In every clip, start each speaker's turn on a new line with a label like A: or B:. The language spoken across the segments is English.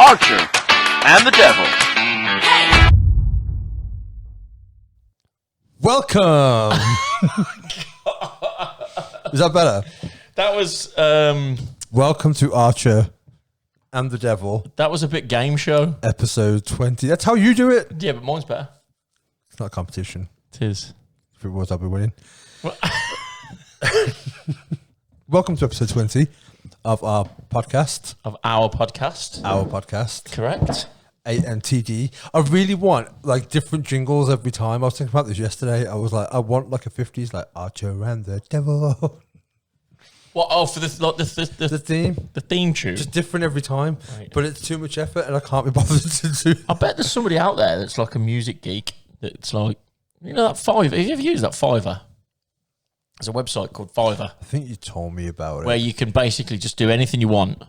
A: Archer and the Devil.
B: Welcome. Is that better?
C: That was
B: Welcome to Archer and the Devil.
C: that was a bit game show.
B: Episode 20. That's how you do it.
C: Yeah, but mine's better.
B: It's not a competition.
C: It is.
B: If it was, I'll be winning.
C: Well-
B: Welcome to episode 20 of our podcast.
C: Of our podcast.
B: Our podcast.
C: Correct.
B: ANTD. I really want like different jingles every time. I was thinking about this yesterday. I was like, I want like a 50s like Archer and the Devil.
C: What? Oh, for the
B: The theme.
C: the theme tune.
B: Just different every time.
C: Right.
B: But it's too much effort and I can't be bothered to do.
C: I bet there's somebody out there that's like a music geek. That's like, you know, that Fiverr. Have you ever used that Fiverr? There's a website called Fiverr
B: I think you told me about
C: where
B: it.
C: you can basically just do anything you want.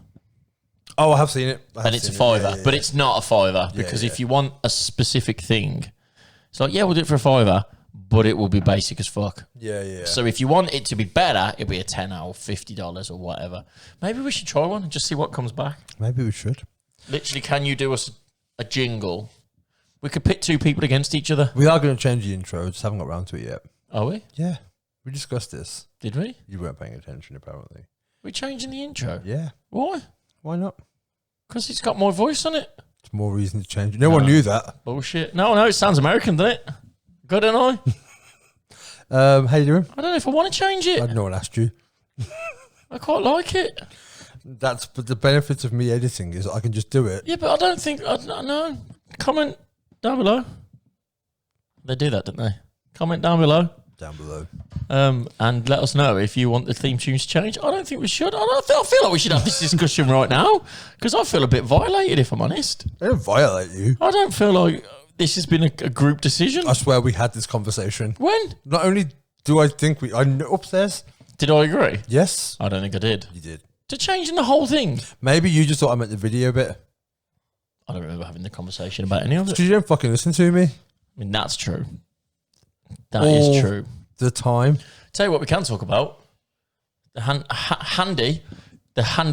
B: Oh, I have seen it.
C: And it's a Fiverr, but it's not a Fiverr because if you want a specific thing, it's like, yeah, we'll do it for a Fiverr, but it will be basic as fuck.
B: Yeah.
C: So if you want it to be better, it'll be a $10 or $50 or whatever. Maybe we should try one and just see what comes back.
B: Maybe we should.
C: Literally, can you do us a jingle? We could pit two people against each other.
B: We are going to change the intro. Just haven't got around to it yet.
C: Are we?
B: Yeah. We discussed this.
C: Did we?
B: You weren't paying attention, apparently.
C: We're changing the intro.
B: Yeah.
C: Why?
B: Why not?
C: Because it's got my voice on it.
B: It's more reason to change it. No one knew that.
C: Bullshit. No, it sounds American, doesn't it? Good, don't I?
B: How you doing?
C: I don't know if I want to change it.
B: No one asked you.
C: I quite like it.
B: But the benefit of me editing is I can just do it.
C: Yeah, but I don't think... I don't know. Comment down below. They do that, don't they? Comment down below.
B: Down below.
C: And let us know if you want the theme tunes changed. I don't think we should. I feel like we should have this discussion right now because I feel a bit violated, if I'm honest.
B: I don't violate you.
C: I don't feel like this has been a group decision.
B: I swear we had this conversation.
C: When?
B: Not only do I think I know upstairs.
C: Did I agree?
B: Yes.
C: I don't think I did.
B: You did.
C: To changing the whole thing.
B: Maybe you just thought I meant the video bit.
C: I don't remember having the conversation about any of it.
B: Because you don't fucking listen to me.
C: I mean, that's true. That is true.
B: The time.
C: Tell you what we can talk about. The Handy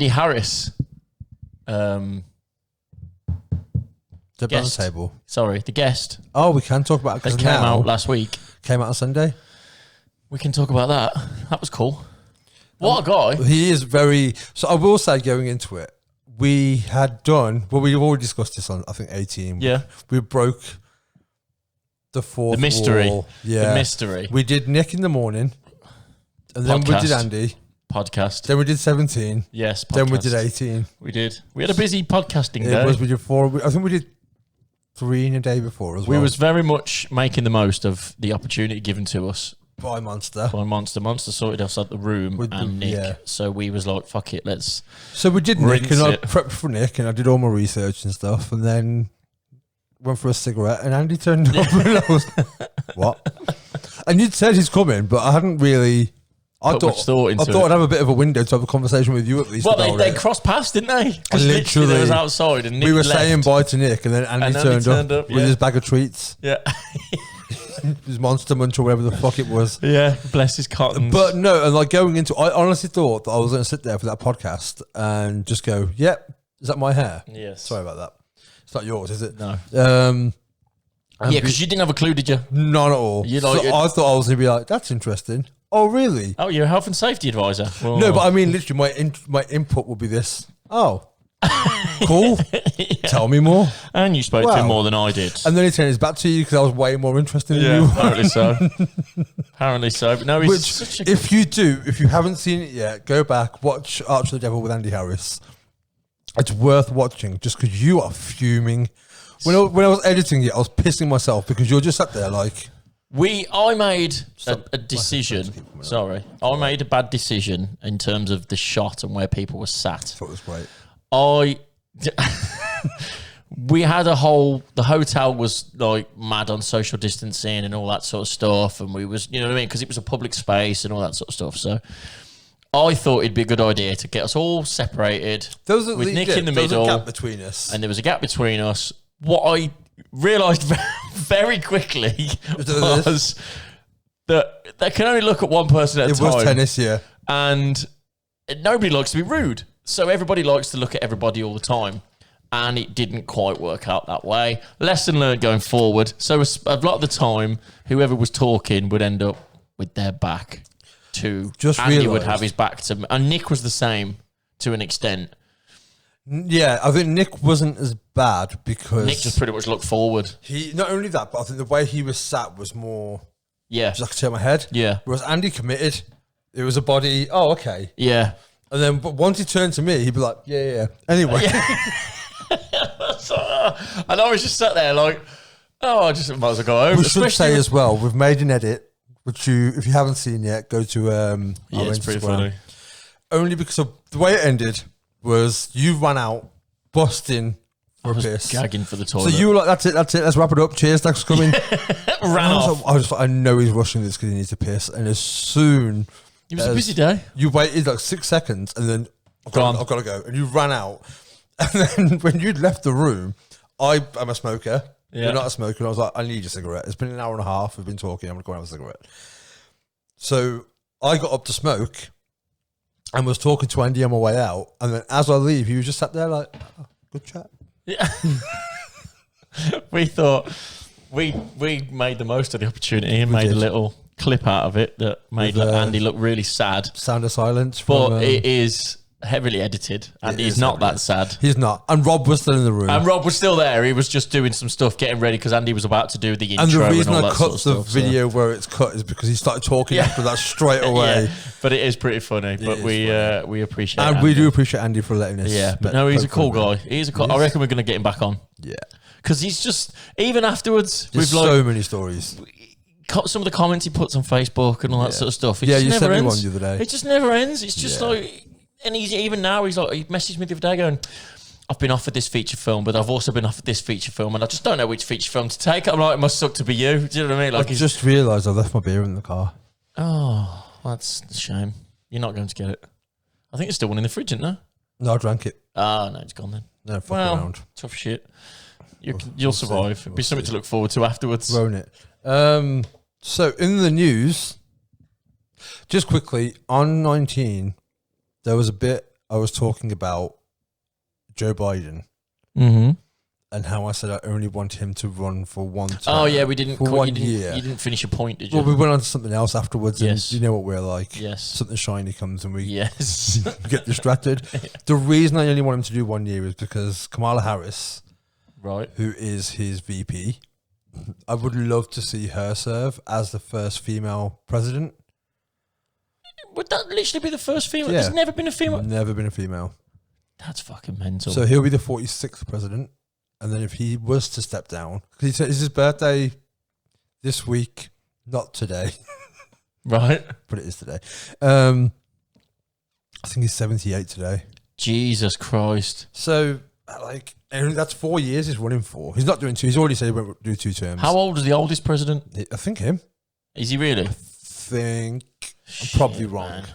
C: Harris.
B: The
C: Guest.
B: balance table.
C: Sorry, the guest
B: Oh, we can talk about it
C: that
B: because
C: came
B: now
C: out last week.
B: came out on Sunday.
C: We can talk about that. That was cool. What a guy.
B: He is very. So I will say, going into it, we had done. Well, we've already discussed this on I think 18.
C: Yeah.
B: We broke the fourth
C: The mystery.
B: wall. Yeah.
C: The mystery.
B: We did Nick in the morning, and then we
C: Podcast.
B: did Andy.
C: Podcast.
B: Then we did 17.
C: Yes, podcast.
B: Then we did 18.
C: We did. We had a busy podcasting
B: It
C: day.
B: was we did 4. I think we did 3 in a day before as well.
C: We was very much making the most of the opportunity given to us
B: by Monster.
C: by Monster. Monster sorted us out the room
B: With
C: and
B: the-
C: Nick.
B: yeah.
C: So we was like, fuck it, let's...
B: So we did Nick,
C: Rinse
B: and I
C: it.
B: prepped for Nick, and I did all my research and stuff, and then went for a cigarette, and Andy turned up, and I was what? And you'd said he's coming, but I hadn't really.
C: Put much thought into
B: I thought
C: it.
B: I'd have a bit of a window to have a conversation with you at least.
C: Well,
B: about
C: they
B: it.
C: crossed paths, didn't they? Because literally they was outside and Nick
B: we were
C: left.
B: saying bye to Nick, and then Andy,
C: And Andy
B: turned up
C: yeah.
B: with his bag of treats,
C: Yeah.
B: his Monster Munch or whatever the fuck it was.
C: Yeah, bless his cottons.
B: But no, and like going into, I honestly thought that I was going to sit there for that podcast and just go, "Yep, is that my hair?"
C: Yes.
B: Sorry about that. It's not yours, is it?
C: No.
B: And
C: Yeah, because you didn't have a clue, did you?
B: none at all.
C: You like
B: so
C: it-
B: I thought I was going to be like, "That's interesting." Oh, really?
C: Oh, you're a health and safety advisor. Well,
B: No, but I mean, literally, my input would be this. Oh, cool. Tell me more.
C: And you spoke to
B: Wow.
C: him more than I did.
B: And then he turned his back to you because I was way more interested in
C: Yeah,
B: you.
C: apparently so. Apparently so. But no, he's
B: Which,
C: such a...
B: if you haven't seen it yet, go back, watch Archer the Devil with Andy Harris. It's worth watching just because you are fuming. When I was editing it, I was pissing myself because you're just sat there like...
C: I made
B: Stop.
C: a decision.
B: Keep coming up.
C: Sorry. I made a bad decision in terms of the shot and where people were sat.
B: I thought it was great.
C: We had the hotel was like mad on social distancing and all that sort of stuff. And we was, you know what I mean? Because it was a public space and all that sort of stuff. So I thought it'd be a good idea to get us all separated with Nick in the
B: There
C: middle.
B: was a gap between us.
C: And there was a gap between us. What I realised very quickly was that they can only look at one person at a time.
B: It was tennis, yeah.
C: And nobody likes to be rude. So everybody likes to look at everybody all the time. and it didn't quite work out that way. Lesson learned going forward. So a lot of the time, whoever was talking would end up with their back to Andy would have his back to me. And Nick was the same to an extent.
B: Yeah, I think Nick wasn't as bad because
C: Nick just pretty much looked forward.
B: He not only that, but I think the way he was sat was more just like I could turn my head.
C: Yeah.
B: Whereas Andy committed. It was a body, oh, okay.
C: Yeah.
B: And then but once he turned to me, he'd be like, yeah. Anyway.
C: And I was just sat there like, I just might as well go home.
B: We should say as well, we've made an edit, which if you haven't seen yet, go to our
C: it's pretty funny.
B: Only because of the way it ended was you ran out, busting for a piss.
C: Gagging for the toilet.
B: So you were like, that's it, let's wrap it up. Cheers, thanks for coming.
C: Ran off.
B: I was like, I know he's rushing this because he needs to piss. And as soon
C: it was a busy day.
B: You waited like 6 seconds and then I've got to go. And you ran out. And then when you'd left the room, I'm a smoker. Yeah. You're not a smoker. And I was like, I need a cigarette. It's been an hour and a half. We've been talking. I'm going to go and have a cigarette. So I got up to smoke and was talking to Andy on my way out. And then as I leave, he was just sat there like, oh, good chat.
C: Yeah. We thought we made the most of the opportunity and made a little clip out of it that made Andy look really sad.
B: Sound of silence.
C: But it is heavily edited and he's not that sad.
B: He's not. And Rob was still in the room.
C: And Rob was still there. He was just doing some stuff, getting ready because Andy was about to do the intro.
B: And the reason
C: and all
B: I
C: that
B: cut
C: sort of
B: the
C: stuff,
B: video where it's cut is because he started talking after that straight away.
C: Yeah, but it is pretty funny. But we appreciate it.
B: And we do appreciate Andy for letting us.
C: Yeah, but no, he's a cool guy. He's a cool. I reckon we're going to get him back on.
B: Yeah.
C: Because he's just, even afterwards,
B: there's so many stories.
C: Some of the comments he puts on Facebook and all that sort of stuff. It
B: you
C: just
B: sent
C: never
B: me
C: ends.
B: one the other day.
C: It just never ends. It's just like, and he's even now, he's like, he messaged me the other day going, I've been offered this feature film, but I've also been offered this feature film, and I just don't know which feature film to take. I'm like, it must suck to be you. Do you know what I mean? Like,
B: I just realised I left my beer in the car.
C: Oh, that's a shame. You're not going to get it. I think there's still one in the fridge, isn't there?
B: No, I drank it.
C: Ah, no, it's gone then.
B: No, fuck around.
C: Tough shit. You'll survive. It'll be something to look forward to afterwards.
B: Won't it? So in the news, just quickly, on 19, there was a bit I was talking about Joe Biden and how I said I only want him to run for one term.
C: Oh, yeah, we didn't.
B: For 1 year.
C: You didn't finish your point, did you?
B: Well, we went on to something else afterwards,
C: Yes.
B: and you know what we're like.
C: Yes.
B: Something shiny comes and we
C: Yes.
B: get distracted. The reason I only want him to do 1 year is because Kamala Harris,
C: Right.
B: who is his VP, I would love to see her serve as the first female president.
C: Would that literally be the first female?
B: Yeah.
C: There's never been a female.
B: Never been a female.
C: That's fucking mental.
B: So he'll be the 46th president. And then if he was to step down, because he said it's his birthday this week, not today.
C: Right.
B: But it is today. I think he's 78 today.
C: Jesus Christ.
B: So, like, that's 4 years he's running for. He's not doing two. He's already said he won't do 2 terms.
C: How old is the oldest president?
B: I think him.
C: Is he really?
B: I'm probably wrong.
C: Man.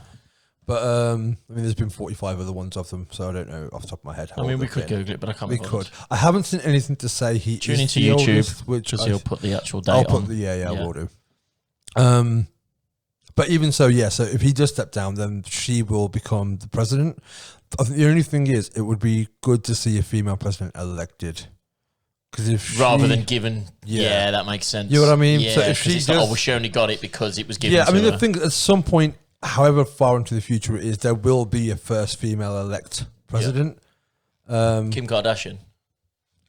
B: But, I mean, there's been 45 other ones of them, so I don't know off the top of my head how
C: I mean,
B: old
C: we
B: they've
C: could
B: been.
C: Google it, but I can't.
B: We could. I haven't seen anything to say he
C: Tune
B: is
C: into
B: the
C: YouTube,
B: oldest, which
C: because he'll put the actual date
B: I'll put
C: on.
B: I will do. But even so, so if he does step down, then she will become the president. I think the only thing is, it would be good to see a female president elected. Because if
C: rather than given, that makes sense.
B: You know what I mean?
C: Yeah,
B: so if she
C: it's
B: does,
C: not, well, she only got it because it was given.
B: Yeah, I mean,
C: to
B: the
C: her.
B: thing at some point, however far into the future it is, there will be a first female elect president.
C: Kim Kardashian.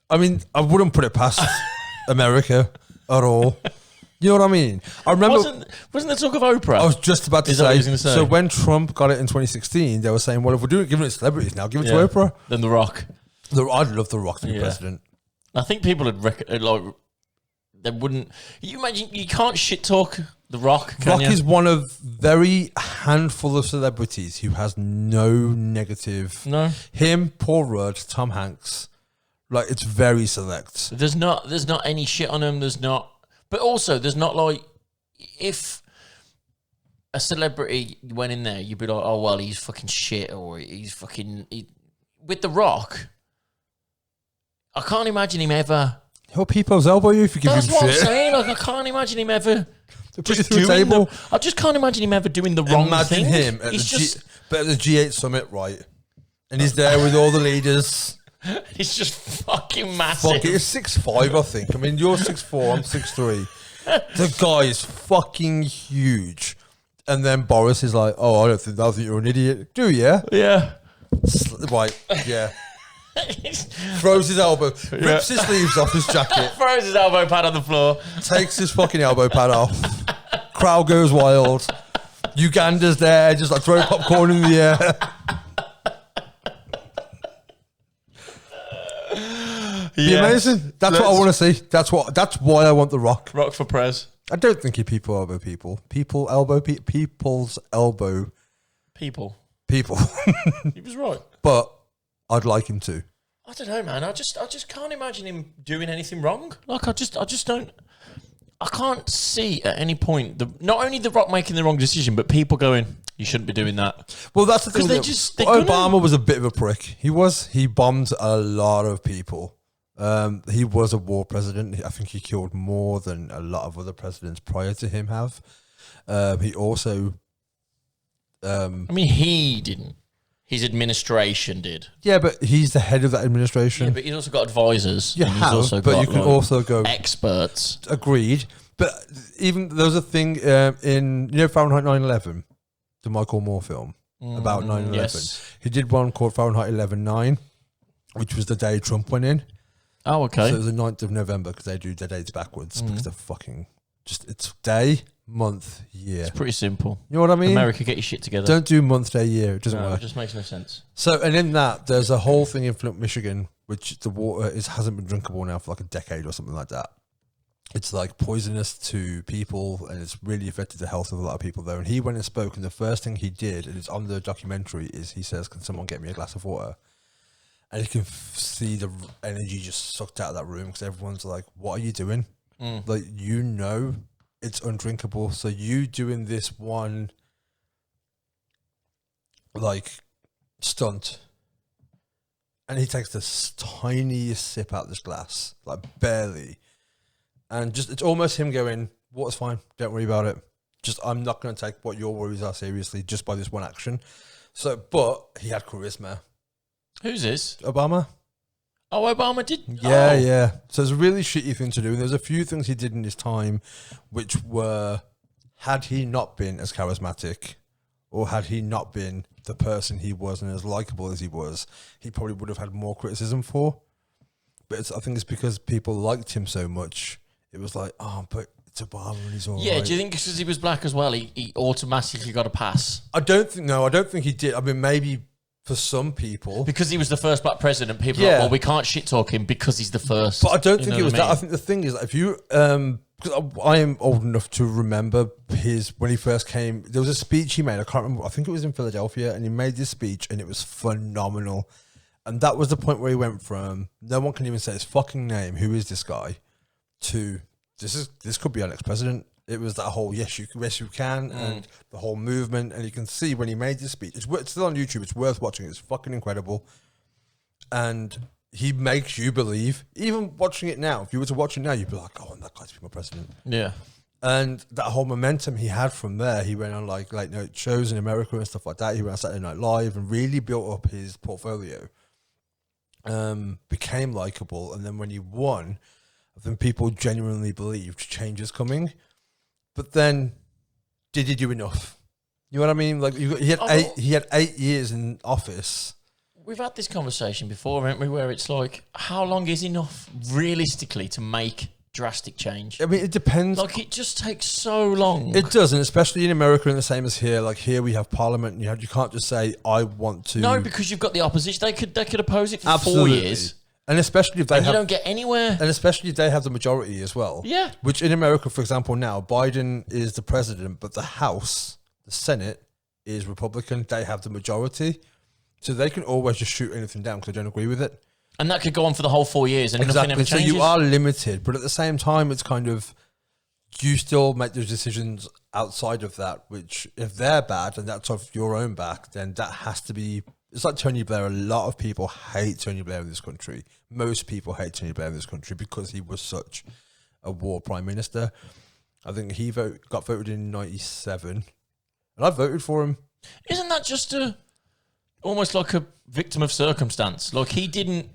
B: I mean, I wouldn't put it past America at all. You know what I mean? I remember.
C: Wasn't there talk of Oprah?
B: I was just about to
C: Is that what
B: say,
C: you was gonna say?
B: so when Trump got it in 2016, they were saying, well, if we're giving it to celebrities now, give it to Oprah.
C: Then The Rock.
B: I'd love The Rock to be president.
C: I think people would they wouldn't. You imagine you can't shit talk The Rock. Can
B: Rock
C: you?
B: is one of very handful of celebrities who has no negative.
C: No.
B: Him, Paul Rudd, Tom Hanks, like it's very select.
C: There's not any shit on him. There's not. But also, there's not like, if a celebrity went in there, you'd be like, oh, well, he's fucking shit, or he's fucking... With The Rock, I can't imagine him ever...
B: He'll people's elbow you if you give him shit.
C: That's what I'm saying. Like, I can't imagine him ever...
B: Put you through a table.
C: I just can't imagine him ever doing the wrong
B: Imagine
C: thing.
B: him at the G8 summit, right? And he's there with all the leaders.
C: He's just fucking massive.
B: Fuck, it's 6'5", I think. I mean, you're 6'4", I'm 6'3". The guy is fucking huge. And then Boris is like, oh, I think you're an idiot. Do you?
C: Yeah.
B: Right, yeah. Throws his elbow, rips his sleeves off his jacket,
C: Throws his elbow pad on the floor.
B: takes his fucking elbow pad off. Crowd goes wild. Uganda's there, just like throw popcorn in the air. Be amazing. That's what I want to see. That's why I want The Rock.
C: Rock for Prez.
B: I don't think he people elbow people. People's elbow
C: People.
B: people.
C: He was right.
B: But I'd like him to.
C: I don't know, man. I just can't imagine him doing anything wrong. Like I just don't. I can't see at any point not only The Rock making the wrong decision, but people going, "You shouldn't be doing that."
B: Well, that's the thing.
C: They're
B: Obama was a bit of a prick. He bombed a lot of people. He was a war president. I think he killed more than a lot of other presidents prior to him have. He also...
C: I mean, he didn't. His administration did.
B: Yeah, but he's the head of that administration.
C: Yeah, but he's also got advisors.
B: You have,
C: also
B: but
C: got,
B: you can also go...
C: experts.
B: Agreed. But even there was a thing in, Fahrenheit 9/11, the Michael Moore film about 9/11.
C: Yes.
B: He did one called Fahrenheit 11/9, which was the day Trump went in.
C: Oh, okay.
B: So it was the 9th of November because they do their dates backwards because they're fucking it's day, month, year.
C: It's pretty simple.
B: You know what I mean?
C: America, get your shit together.
B: Don't do month, day, year. It doesn't
C: No,
B: work.
C: it just makes no sense.
B: So, and in that, there's a whole thing in Flint, Michigan, which the water hasn't been drinkable now for like a decade or something like that. It's like poisonous to people and it's really affected the health of a lot of people there. And he went and spoke, and the first thing he did, and it's on the documentary, is he says, "Can someone get me a glass of water?" And you can see the energy just sucked out of that room because everyone's like, "What are you doing?" Like, it's undrinkable. So you doing this one, like, stunt. And he takes the tiniest sip out of this glass, like barely. And just, it's almost him going, "Water's fine, don't worry about it. Just, I'm not going to take what your worries are seriously just by this one action." So, but he had charisma.
C: Who's this?
B: Obama?
C: Oh, Obama did?
B: Yeah,
C: Oh.
B: yeah. So it's a really shitty thing to do. And there's a few things he did in his time which were, had he not been as charismatic or had he not been the person he was and as likable as he was, he probably would have had more criticism for. But I think it's because people liked him so much. It was like, oh, but it's Obama and he's all right.
C: Yeah, do you think because he was black as well, he automatically got a pass?
B: I don't think he did. I mean, maybe for some people.
C: Because he was the first black president, people are like, well, we can't shit talk him because he's the first.
B: But I don't think
C: know
B: it was
C: what I
B: that. I think the thing is that if you, because I am old enough to remember when he first came, there was a speech he made. I can't remember. I think it was in Philadelphia, and he made this speech, and it was phenomenal. And that was the point where he went from, no one can even say his fucking name, who is this guy, to this could be our next president. It was that whole yes you can and the whole movement, and you can see when he made this speech. It's still on YouTube. It's worth watching. It's fucking incredible, and he makes you believe. Even watching it now, if you were to watch it now, you'd be like, "Oh, and that guy's be my president."
C: Yeah.
B: And that whole momentum he had from there, he went on like night shows in America and stuff like that. He went on Saturday Night Live and really built up his portfolio. Became likable, and then when he won, I think people genuinely believed change is coming. But then, did he do enough? You know what I mean? Like he had 8 years in office.
C: We've had this conversation before, haven't we? Where it's like, how long is enough realistically to make drastic change?
B: I mean, it depends.
C: Like, it just takes so long.
B: It doesn't, especially in America, and the same as here. Like here, we have Parliament, and you can't just say, "I want to."
C: No, because you've got the opposition. They could oppose it for
B: Absolutely.
C: 4 years.
B: And especially if they
C: you don't get anywhere.
B: And especially if they have the majority as well.
C: Yeah.
B: Which in America, for example, now, Biden is the president, but the House, the Senate, is Republican. They have the majority. So they can always just shoot anything down because they don't agree with it.
C: And that could go on for the whole 4 years and nothing ever
B: So
C: changes.
B: you are limited. But at the same time, it's kind of, you still make those decisions outside of that, which if they're bad and that's off your own back, then that has to be... It's like Tony Blair. A lot of people hate Tony Blair in this country. Most people hate Tony Blair in this country because he was such a war prime minister. I think he got voted in 97, and I voted for him.
C: Isn't that just almost like a victim of circumstance? Like, he didn't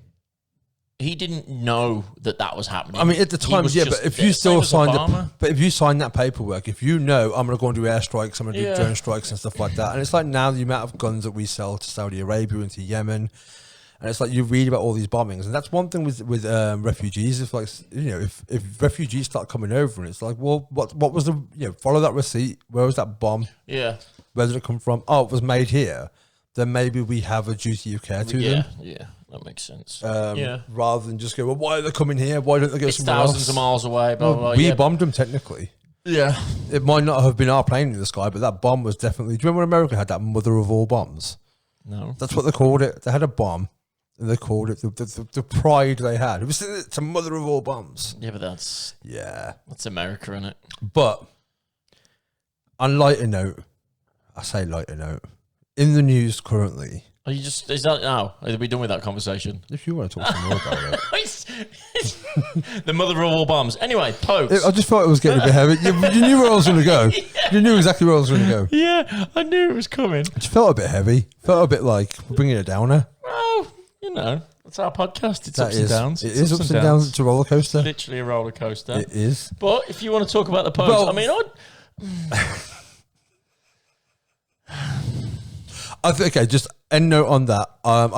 C: he didn't know that was happening.
B: I mean, at the
C: He
B: time,
C: was
B: yeah,
C: just
B: but if
C: there.
B: you still
C: Same as
B: signed
C: Obama.
B: but if you sign that paperwork, if you know I'm going to go and do airstrikes, I'm going to do drone strikes and stuff like that, and it's like now the amount of guns that we sell to Saudi Arabia and to Yemen, and it's like you read about all these bombings, and that's one thing with refugees. If like if refugees start coming over, and it's like, well, what was the follow that receipt? Where was that bomb?
C: Yeah,
B: Where did it come from? Oh, it was made here. Then maybe we have a duty of care to them.
C: Yeah, that makes sense.
B: Rather than just go, well, why are they coming here? Why don't they go
C: It's
B: somewhere
C: thousands
B: else?
C: of miles away. Blah, blah, blah.
B: We
C: Yeah,
B: bombed them technically.
C: yeah.
B: It might not have been our plane in the sky, but that bomb was definitely. Do you remember when America had that mother of all bombs?
C: No.
B: That's what they called it. They had a bomb, and they called it the pride they had. It was it's a mother of all bombs.
C: Yeah, but that's America, isn't it?
B: But on lighter note, I say lighter note, in the news currently.
C: Are you just? Is that now? Are we done with that conversation?
B: If you want to talk some more about it.
C: The mother of all bombs. Anyway, Pogues.
B: I just thought it was getting a bit heavy. You knew where I was going to go. You knew exactly where I was going to go.
C: Yeah, I knew it was coming.
B: It just felt a bit heavy. Felt a bit like we're bringing it downer.
C: Well, it's our podcast. It's
B: That
C: ups
B: is.
C: and downs.
B: It is ups and downs. It's a roller coaster.
C: Literally a roller coaster.
B: It is.
C: But if you want to talk about the Pogues,
B: Well-
C: I mean,
B: I think, okay, just end note on that. I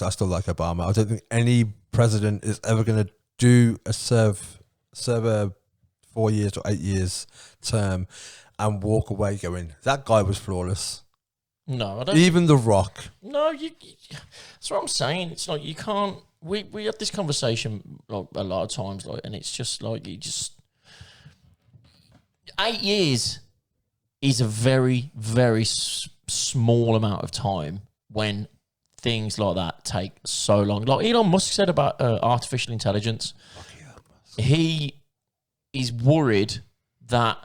B: still like Obama. I don't think any president is ever going to do serve a 4 years or 8 years term and walk away going, that guy was flawless.
C: no, I don't.
B: Even The Rock.
C: No, that's what I'm saying. It's like you can't. We have this conversation like a lot of times, like, and it's just like 8 years is a very, very small amount of time when things like that take so long. Like Elon Musk said about artificial intelligence, he is worried that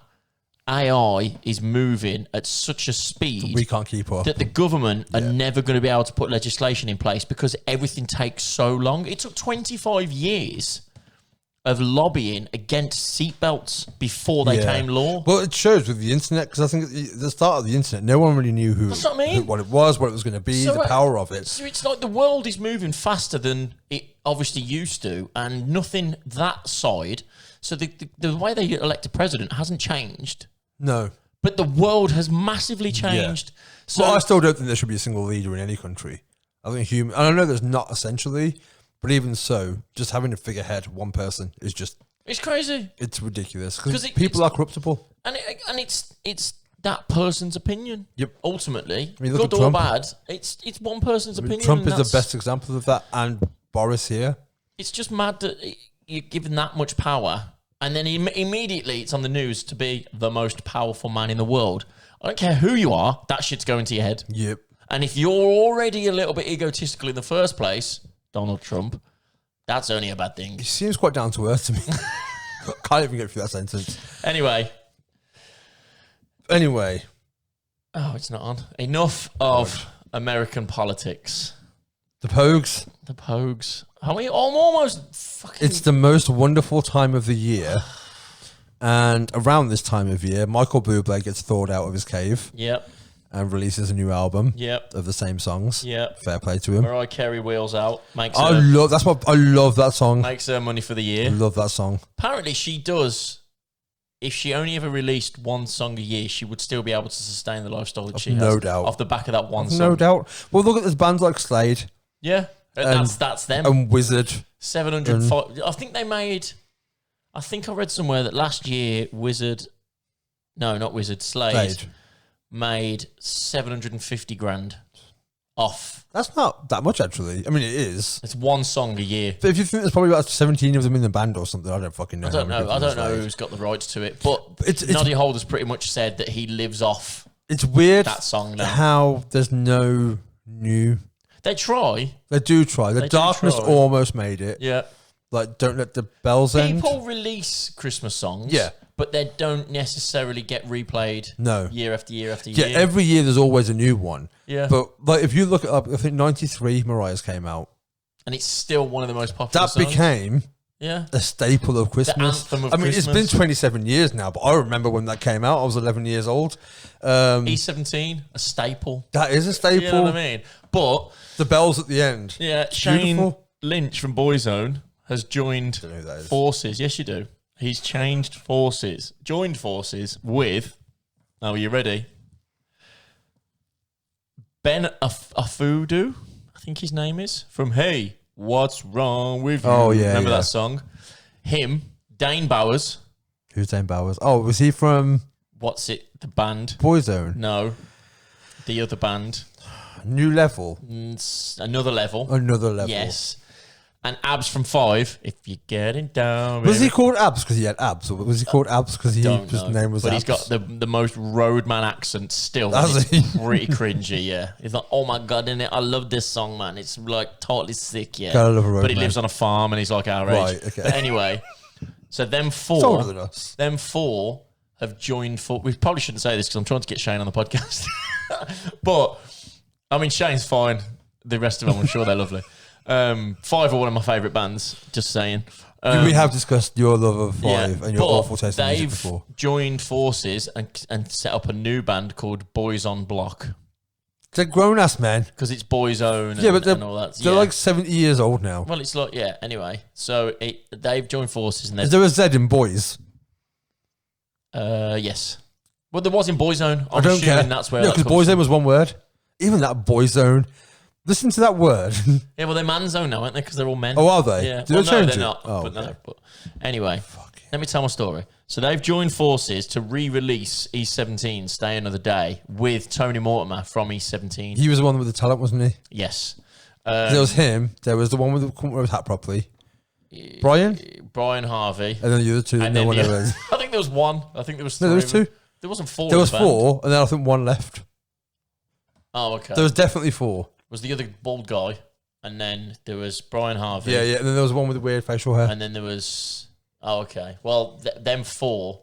C: AI is moving at such a speed
B: We can't keep up.
C: that the government are never going to be able to put legislation in place because everything takes so long. It took 25 years of lobbying against seatbelts before they came law.
B: Well, it shows with the internet, because I think at the start of the internet, no one really knew
C: That's what I mean.
B: what it was going to be,
C: So,
B: the power of it.
C: So it's like the world is moving faster than it obviously used to, and nothing that side. So the way they elect a president hasn't changed,
B: No.
C: but the world has massively changed. So
B: Well, I still don't think there should be a single leader in any country. I think and I know there's not essentially, but even so, just having a figurehead, one person, is just,
C: it's crazy.
B: it's ridiculous.
C: 'Cause
B: Because
C: it-
B: people are corruptible.
C: And it's that person's opinion.
B: Yep.
C: Ultimately,
B: I mean, look
C: good
B: at
C: or
B: Trump.
C: bad, it's one person's opinion.
B: Trump
C: and
B: is the
C: that's-
B: best example of that, and Boris here.
C: It's just mad that you're given that much power, and then immediately it's on the news to be the most powerful man in the world. I don't care who you are, that shit's going to your head.
B: Yep.
C: And if you're already a little bit egotistical in the first place, Donald Trump, that's only a bad thing.
B: He seems quite down to earth to me. Can't even get through that sentence.
C: Anyway. Oh, it's not on. Enough of American politics.
B: The Pogues.
C: The Pogues. I'm almost fucking...
B: It's the most wonderful time of the year. And around this time of year, Michael Bublé gets thawed out of his cave
C: Yep.
B: and releases a new album
C: Yep.
B: of the same songs.
C: Yep.
B: Fair play to him.
C: Mariah Carey wheels out.
B: I love that song.
C: Makes her money for the
B: I
C: year.
B: love that song.
C: Apparently she does. If she only ever released one song a year, she would still be able to sustain the lifestyle that she has.
B: No doubt.
C: Off the back of that one song.
B: No doubt. Well, look at this bands like Slade
C: Yeah. That's them.
B: and Wizard.
C: 705. I think they made... I think I read somewhere that last year Slade made 750 grand off.
B: That's not that much, actually. I mean, it is.
C: It's one song a year.
B: But if you think there's probably about 17 of them in the band or something, I don't fucking know.
C: I don't know. I don't know who's got the rights to it, but Noddy Holder's pretty much said that he lives off
B: It's weird
C: that song now.
B: how there's no new...
C: They try.
B: They do try. The
C: They do
B: Darkness
C: try.
B: almost made it.
C: Yeah.
B: Like, Don't Let the Bells End.
C: People release Christmas songs,
B: Yeah.
C: but they don't necessarily get replayed
B: No.
C: year after year after
B: Yeah,
C: year.
B: every year there's always a new one.
C: Yeah.
B: But like, if you look up, I think 93 Mariah's came out.
C: And it's still one of the most popular
B: That
C: songs.
B: became
C: Yeah.
B: a staple of Christmas.
C: anthem of
B: I mean, it's been
C: Christmas.
B: 27 years now, but I remember when that came out. I was 11 years old.
C: E17, a staple.
B: That is a staple.
C: You know what I mean? But
B: The bells at the end.
C: yeah,
B: It's
C: Shane
B: beautiful.
C: Lynch from Boyzone has joined
B: Don't know who that is.
C: forces. Yes, you do. He's changed forces, joined forces with. Now, are you ready? Ben Afudu, I think his name is, from Hey, What's Wrong With You?
B: Oh, yeah,
C: Remember
B: yeah.
C: that song? Him, Dane Bowers.
B: Who's Dane Bowers? Oh, was he from
C: What's it? The band?
B: Boyzone?
C: No. The other band.
B: New Level?
C: Another level.
B: Another Level.
C: Yes. And Abs from 5. If you're getting down.
B: Was
C: baby.
B: he called Abs because he had abs? Or was he called Abs because his
C: Don't know.
B: name was
C: But
B: Abs?
C: he's got the most roadman accent still.
B: Does
C: It's
B: he?
C: pretty cringy, yeah. He's like, oh my God, innit? I love this song, man. It's like totally sick, yeah.
B: Gotta love a
C: But he
B: roadman.
C: lives on a farm and he's like our age.
B: Right, okay.
C: But anyway, so them
B: He's older than
C: four,
B: us.
C: them four have joined for. We probably shouldn't say this because I'm trying to get Shane on the podcast. But, I mean, Shane's fine. The rest of them, I'm sure they're lovely. 5 are one of my favourite bands, just saying.
B: We have discussed your love of Five
C: Yeah,
B: and your
C: but
B: awful taste in music
C: they've
B: before.
C: joined forces and set up a new band called Boys on Block
B: They're grown ass men.
C: because it's Boyzone and,
B: Yeah, but
C: and all that.
B: they're
C: Yeah.
B: like 70 years old now.
C: Well, it's like, yeah, anyway. So they've joined forces and
B: Is
C: they're,
B: there a Z in boys?
C: yes. Well, there was in Boyzone.
B: I don't care.
C: That's where
B: No,
C: that
B: because
C: comes
B: Boyzone
C: from.
B: was one word. Even that Boyzone. Listen to that word.
C: Yeah, well, they're manzone now, aren't they? Because they're all men.
B: Oh, are they?
C: Yeah.
B: Did
C: Well,
B: they
C: no,
B: change
C: they're
B: it?
C: not.
B: Oh,
C: but
B: okay.
C: no. But anyway, let me tell my story. So they've joined forces to re-release E17, Stay Another Day, with Tony Mortimer from E17.
B: He was the one with the talent, wasn't he?
C: Yes.
B: There was him. There was the one with the couldn't wear his hat properly. Brian?
C: Brian Harvey.
B: And then the other two that
C: And
B: no
C: then
B: one
C: the-
B: ever is.
C: I think there was one. I think there was three.
B: No, there was
C: of them.
B: two.
C: There wasn't four.
B: There
C: in
B: was
C: the band.
B: 4, and then I think 1 left.
C: Oh, okay.
B: There was definitely 4.
C: Was the other bald guy, and then there was Brian Harvey.
B: Yeah, yeah. And then there was one with the weird facial hair.
C: And then there was. Oh, okay. Well, them 4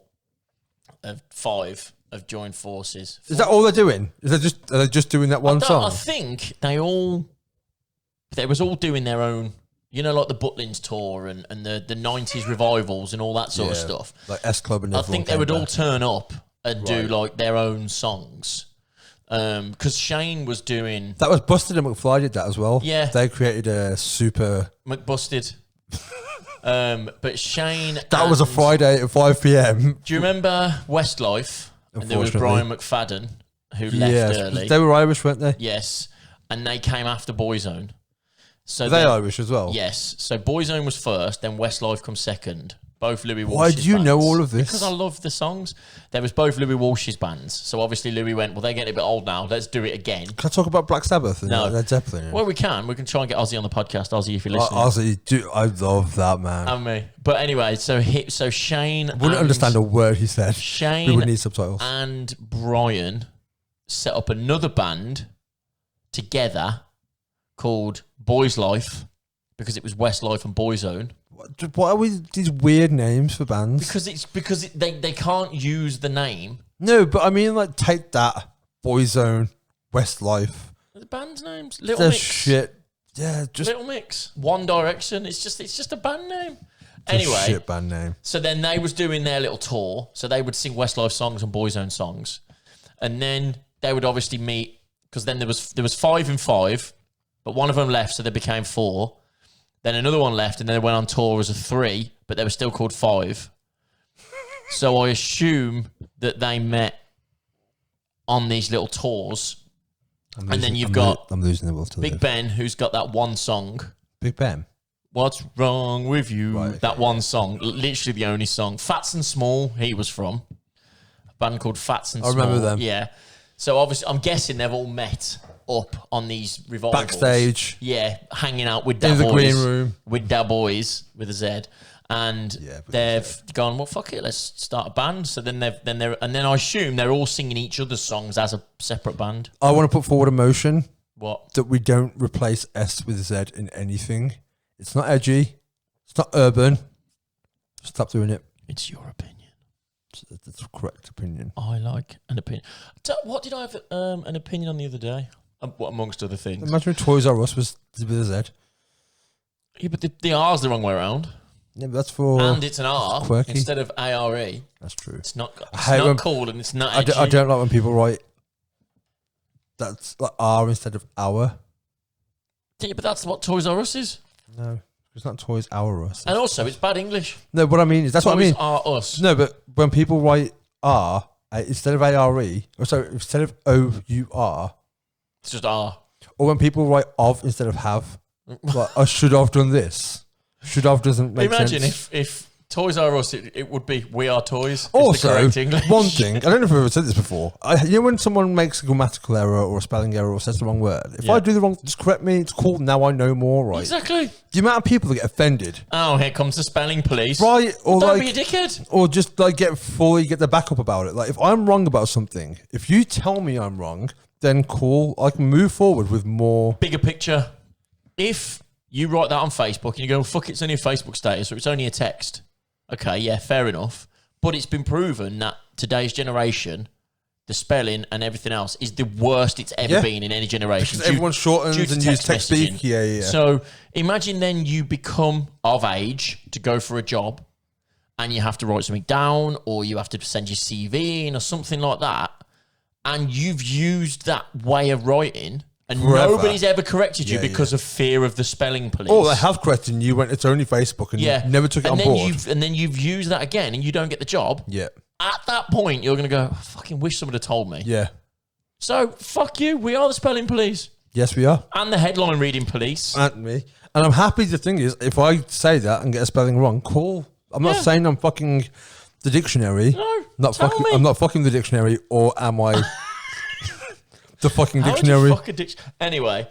C: of 5 have joined forces.
B: Is that all they're doing? Are they just doing that one song?
C: I think they was all doing their own. You know, like the Butlins tour and the 90s revivals and all that sort of
B: Yeah,
C: stuff.
B: Like S Club and
C: I
B: everyone
C: think they
B: came
C: would all
B: back.
C: turn up and do
B: Right.
C: like their own songs. Because Shane was doing
B: That was Busted and McFly did that as well.
C: Yeah.
B: They created a super...
C: McBusted. But Shane.
B: That was a
C: and-
B: Friday at 5 p.m.
C: Do you remember Westlife? And there was Brian McFadden who left early.
B: They were Irish, weren't they?
C: Yes. And they came after Boyzone. So
B: Were they
C: then-
B: Irish as well?
C: Yes. So Boyzone was first, then Westlife comes second. Both Louis Walsh's
B: Why do you know
C: bands.
B: all of this?
C: Because I love the songs. There was both Louis Walsh's bands. So obviously Louis went, well, they're getting a bit old now. Let's do it again.
B: Can I talk about Black Sabbath and
C: No.
B: Led Zeppelin?
C: Well, we can. We can try and get Ozzy on the podcast. Ozzy, if you're listening.
B: Ozzy, I love that man.
C: And me. But anyway, so Shane
B: Wouldn't
C: and
B: understand a word he said. We
C: Shane
B: would need subtitles.
C: and Brian set up another band together called Boys Life because it was Westlife and Boyzone.
B: What are these weird names for bands?
C: Because they can't use the name.
B: No, but I mean, like, take that. Boyzone, Westlife.
C: The band's names Little
B: They're
C: Mix.
B: shit. Yeah, just
C: Little Mix. One Direction. It's just a band name.
B: a
C: Anyway,
B: shit band name.
C: so then they was doing their little tour. So they would sing Westlife songs and Boyzone songs, and then they would obviously meet because then there was 5 and 5, but one of them left, so they became 4. Then another one left, and then they went on tour as a 3, but they were still called 5. So I assume that they met on these little tours. And then you've got
B: I'm losing the will to
C: Big
B: live.
C: Ben, who's got that one song.
B: Big Ben.
C: What's wrong with you?
B: Right, okay.
C: That one song, literally the only song. Fats and Small, he was from. A band called Fats and
B: I
C: Small.
B: remember them.
C: Yeah. So obviously, I'm guessing they've all met up on these revivals.
B: Backstage.
C: Yeah, hanging out with Da
B: In the
C: Boys.
B: green room.
C: With Da Boys, with a Z. And
B: Yeah, with
C: they've gone, well, fuck it, let's start a band. So then then I assume they're all singing each other's songs as a separate band.
B: I want to put forward a motion
C: What?
B: that we don't replace S with Z in anything. It's not edgy. It's not urban. Stop doing it.
C: It's your opinion.
B: That's the correct opinion.
C: I like an opinion. What did I have an opinion on the other day? Amongst other things.
B: Imagine if Toys R Us was with a Z.
C: Yeah, but the R's the wrong way around.
B: Yeah, but that's for...
C: And it's an R
B: quirky.
C: instead of ARE.
B: That's true.
C: It's not
B: hate when-
C: cool and it's not
B: I
C: edgy.
B: don't like when people write that's like R instead of our.
C: Yeah, but that's what Toys R Us is.
B: No, it's not Toys R Us.
C: And also, it's bad English.
B: No, what I mean is that's what I mean.
C: Toys R Us.
B: No, but when people write R instead of ARE, or sorry, instead of OUR,
C: It's just R.
B: or when people write of instead of have, like I should have done this. Should have doesn't make
C: Imagine
B: sense.
C: if Toys R Us, it would be We Are Toys. is the
B: Also,
C: correct English.
B: one thing, I don't know if I've ever said this before. You know when someone makes a grammatical error or a spelling error or says the wrong word? If
C: Yeah.
B: I do the wrong, just correct me. It's cool. Now I know more, right?
C: Exactly.
B: The amount of people that get offended,
C: Oh, here comes the spelling police.
B: right? Or
C: Don't
B: like,
C: be a dickhead.
B: or just like get the backup about it. Like if I'm wrong about something, if you tell me I'm wrong, then cool. I can move forward with more.
C: Bigger picture. If you write that on Facebook and you go, fuck, it's only a Facebook status or it's only a text. Okay, yeah, fair enough. But it's been proven that today's generation, the spelling and everything else is the worst it's ever
B: Yeah.
C: been in any generation.
B: Because everyone shortens
C: due to
B: and use text speak.
C: messaging.
B: Yeah.
C: So imagine then you become of age to go for a job and you have to write something down or you have to send your CV in or something like that. And you've used that way of writing and
B: Forever.
C: nobody's ever corrected you
B: Yeah,
C: because of fear of the spelling police.
B: Oh, they have corrected and you went, it's only Facebook and
C: Yeah.
B: you never took it
C: and
B: on
C: then
B: board.
C: And then you've used that again and you don't get the job.
B: Yeah.
C: At that point, you're going to go, I fucking wish someone had told me.
B: Yeah.
C: So, fuck you. We are the spelling police.
B: Yes, we are.
C: And the headline reading police.
B: And me. And I'm happy. The thing is, if I say that and get a spelling wrong, cool. I'm not
C: Yeah.
B: saying I'm fucking the dictionary.
C: No,
B: Not
C: tell
B: fucking.
C: me.
B: I'm not fucking the dictionary, or am I the fucking
C: How would you
B: dictionary?
C: fuck a Anyway,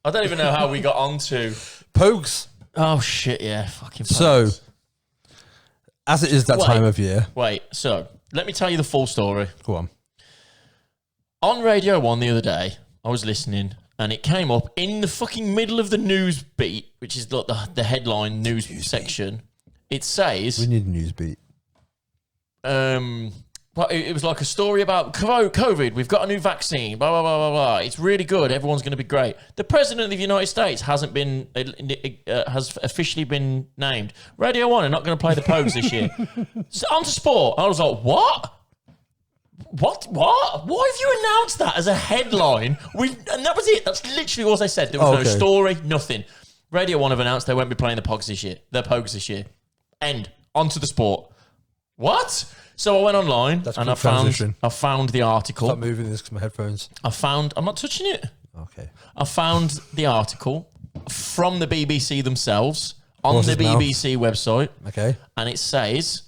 C: I don't even know how we got onto.
B: Pogues.
C: Oh, shit, yeah. Fucking
B: So,
C: Pogues.
B: as it is that
C: Wait.
B: time of year,
C: Wait, so let me tell you the full story.
B: go on.
C: On Radio 1 the other day, I was listening and it came up in the fucking middle of the news beat, which is like the headline news section. It says,
B: We need a news beat.
C: well, it was like a story about COVID. We've got a new vaccine. Blah blah blah blah blah. It's really good. Everyone's going to be great. The president of the United States has officially been named. Radio 1 are not going to play the Pogues this year. So on to sport. I was like, what? What? Why have you announced that as a headline? And that was it. That's literally all they said. There was no
B: Okay.
C: story, nothing. Radio 1 have announced they won't be playing the Pogues this year. The Pogues this year. End. On to the sport. What? So I went online
B: That's
C: and
B: good transition.
C: I found the article.
B: Stop moving this because my headphones.
C: I'm not touching it.
B: Okay.
C: I found the article from the BBC themselves on
B: Horse's
C: the
B: mouth.
C: BBC website.
B: Okay.
C: And it says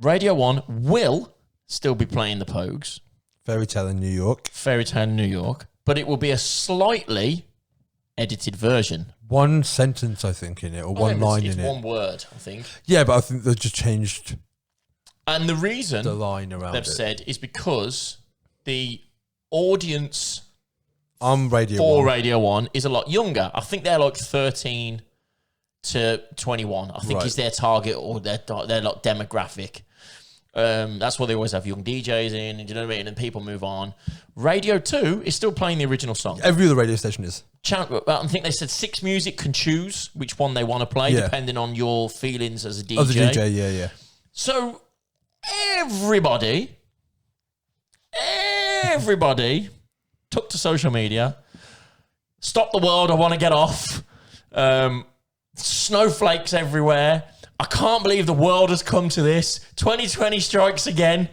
C: Radio 1 will still be playing the Pogues,
B: Fairytale in New York.
C: Fairytale in New York, but it will be a slightly edited version.
B: One sentence, I think, in it, or one line
C: it's
B: in it.
C: one word, I think.
B: Yeah, but I think they just changed
C: And the reason
B: the line around
C: they've
B: it.
C: said is because the audience
B: On Radio
C: for
B: 1.
C: Radio 1 is a lot younger. I think they're like 13 to 21. I think
B: Right.
C: is their target or their like demographic. That's why they always have young DJs in, and you know what I mean? And people move on. Radio 2 is still playing the original song.
B: Every other radio station is.
C: I think they said 6 music can choose which one they want to play,
B: Yeah.
C: depending on your feelings as a DJ.
B: Oh, the DJ, yeah.
C: So everybody took to social media. Stop the world, I want to get off. Snowflakes everywhere. I can't believe the world has come to this. 2020 strikes again.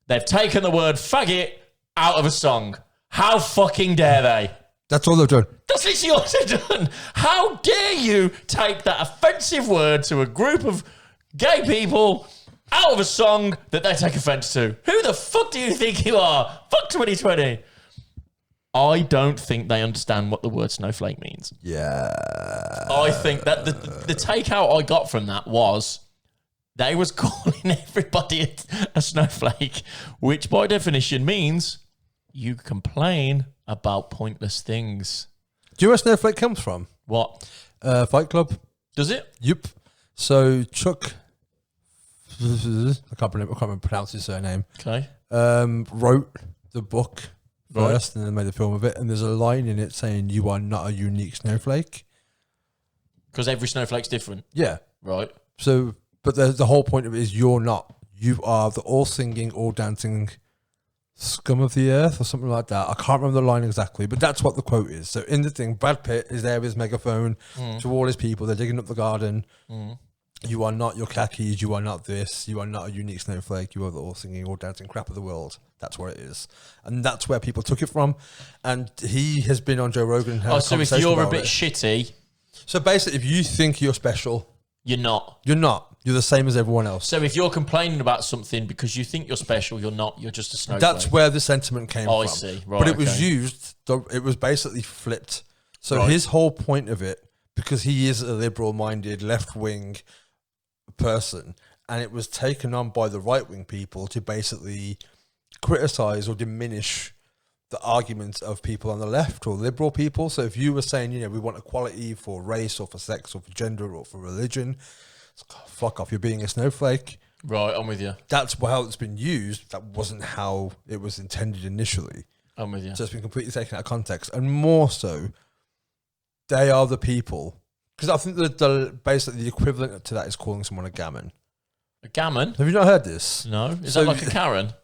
C: They've taken the word faggot out of a song. How fucking dare they?
B: That's all they've done.
C: That's literally all they've done. How dare you take that offensive word to a group of gay people out of a song that they take offense to? Who the fuck do you think you are? Fuck 2020. I don't think they understand what the word snowflake means.
B: Yeah.
C: I think that the takeout I got from that was they was calling everybody a snowflake, which by definition means you complain about pointless things.
B: Do you know where Snowflake comes from?
C: What?
B: Fight Club.
C: Does it?
B: Yep. So Chuck, I can't remember pronounce his surname.
C: Okay.
B: Wrote the book
C: Right.
B: first and then made a film of it. And there's a line in it saying, "You are not a unique snowflake."
C: Because every snowflake's different.
B: Yeah.
C: Right.
B: So, but the whole point of it is you're not. You are the all singing, all dancing scum of the earth or something like that. I can't remember the line exactly, but that's what the quote is. So in the thing, Brad Pitt is there with his megaphone to all his people. They're digging up the garden. You are not your khakis. You are not this. You are not a unique snowflake. You are the all singing, all dancing crap of the world. That's where it is. And that's where people took it from. And he has been on Joe Rogan. And had a
C: So if
B: conversation
C: you're a
B: about
C: bit
B: it.
C: shitty,
B: So basically, if you think you're special,
C: you're not.
B: you're not. You're the same as everyone else.
C: So if you're complaining about something because you think you're special, you're not. You're just a snowflake.
B: That's where the sentiment came from.
C: I see. Right,
B: but it was
C: okay.
B: used, it was basically flipped. So
C: Right.
B: his whole point of it, because he is a liberal-minded, left-wing person, and it was taken on by the right-wing people to basically criticize or diminish the arguments of people on the left or liberal people. So if you were saying, we want equality for race or for sex or for gender or for religion, fuck off, you're being a snowflake.
C: Right, I'm with you.
B: That's how it's been used. That wasn't how it was intended initially.
C: I'm with you.
B: So it's been completely taken out of context. And more so, they are the people. Because I think that basically the equivalent to that is calling someone a gammon.
C: A gammon?
B: Have you not heard this?
C: No. Is
B: So-
C: that like a Karen?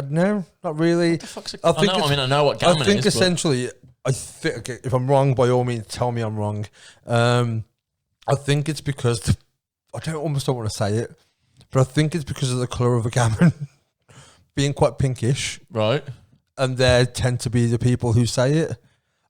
B: No, not really.
C: What the fuck's a,
B: I think
C: I know what gammon
B: I think
C: is. but-
B: essentially, I think, okay, if I'm wrong, by all means, tell me I'm wrong. I think it's because, almost don't want to say it, but I think it's because of the colour of a gammon being quite pinkish,
C: Right.
B: and they tend to be the people who say it.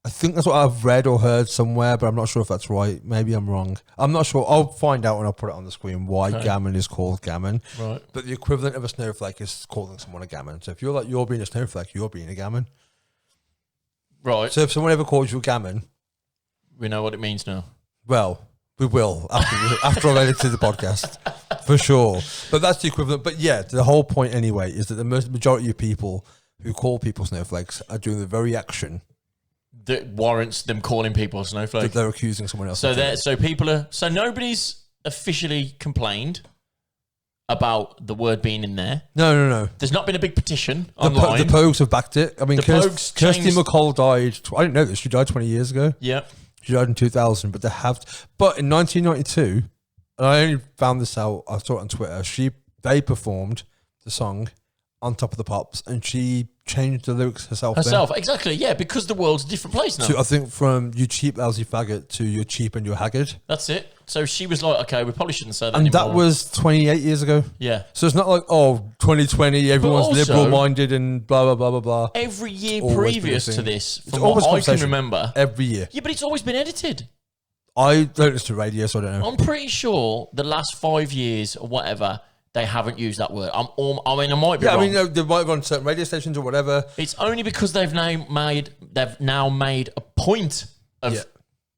B: I think that's what I've read or heard somewhere, but I'm not sure if that's right. Maybe I'm wrong. I'm not sure. I'll find out when I put it on the screen why gammon is called gammon.
C: Right.
B: But the equivalent of a snowflake is calling someone a gammon. So if you're being a snowflake, you're being a gammon.
C: Right.
B: So if someone ever calls you a gammon,
C: We know what it means now.
B: well, we will after I've edited the podcast, for sure. But that's the equivalent. But yeah, the whole point anyway is that the majority of people who call people snowflakes are doing the very action
C: That warrants them calling people a
B: that
C: snowflake.
B: they're accusing someone else
C: So
B: of doing.
C: that so people are so nobody's officially complained about the word being in there.
B: No.
C: There's not been a big petition
B: The
C: online.
B: Pogues have backed it. I mean,
C: The Pogues
B: Kirsty
C: changed-
B: McCall died. I didn't know this. She died 20 years ago.
C: Yeah.
B: She died in 2000, but they have. But in 1992, and I only found this out, I saw it on Twitter. They performed the song on Top of the Pops, and she changed the lyrics herself.
C: Herself, exactly. Yeah, because the world's a different place now.
B: To, I think from "you cheap lousy faggot" to "you're cheap and you're haggard,"
C: That's it. So she was like, okay, we probably shouldn't say that
B: and
C: anymore.
B: that was 28 years ago.
C: Yeah.
B: So it's not like 2020, everyone's
C: also-
B: liberal-minded and blah blah blah blah blah.
C: Every year
B: Always been a
C: previous to
B: thing.
C: this,
B: It's
C: from
B: always
C: what I can
B: conversation.
C: remember.
B: Every year.
C: Yeah, but it's always been edited.
B: I don't listen to radio, so I don't know.
C: I'm pretty sure the last 5 years or whatever, they haven't used that word. I might be
B: Yeah,
C: wrong.
B: I mean, they might have on certain radio stations or whatever.
C: It's only because they've now made a point of
B: Yeah.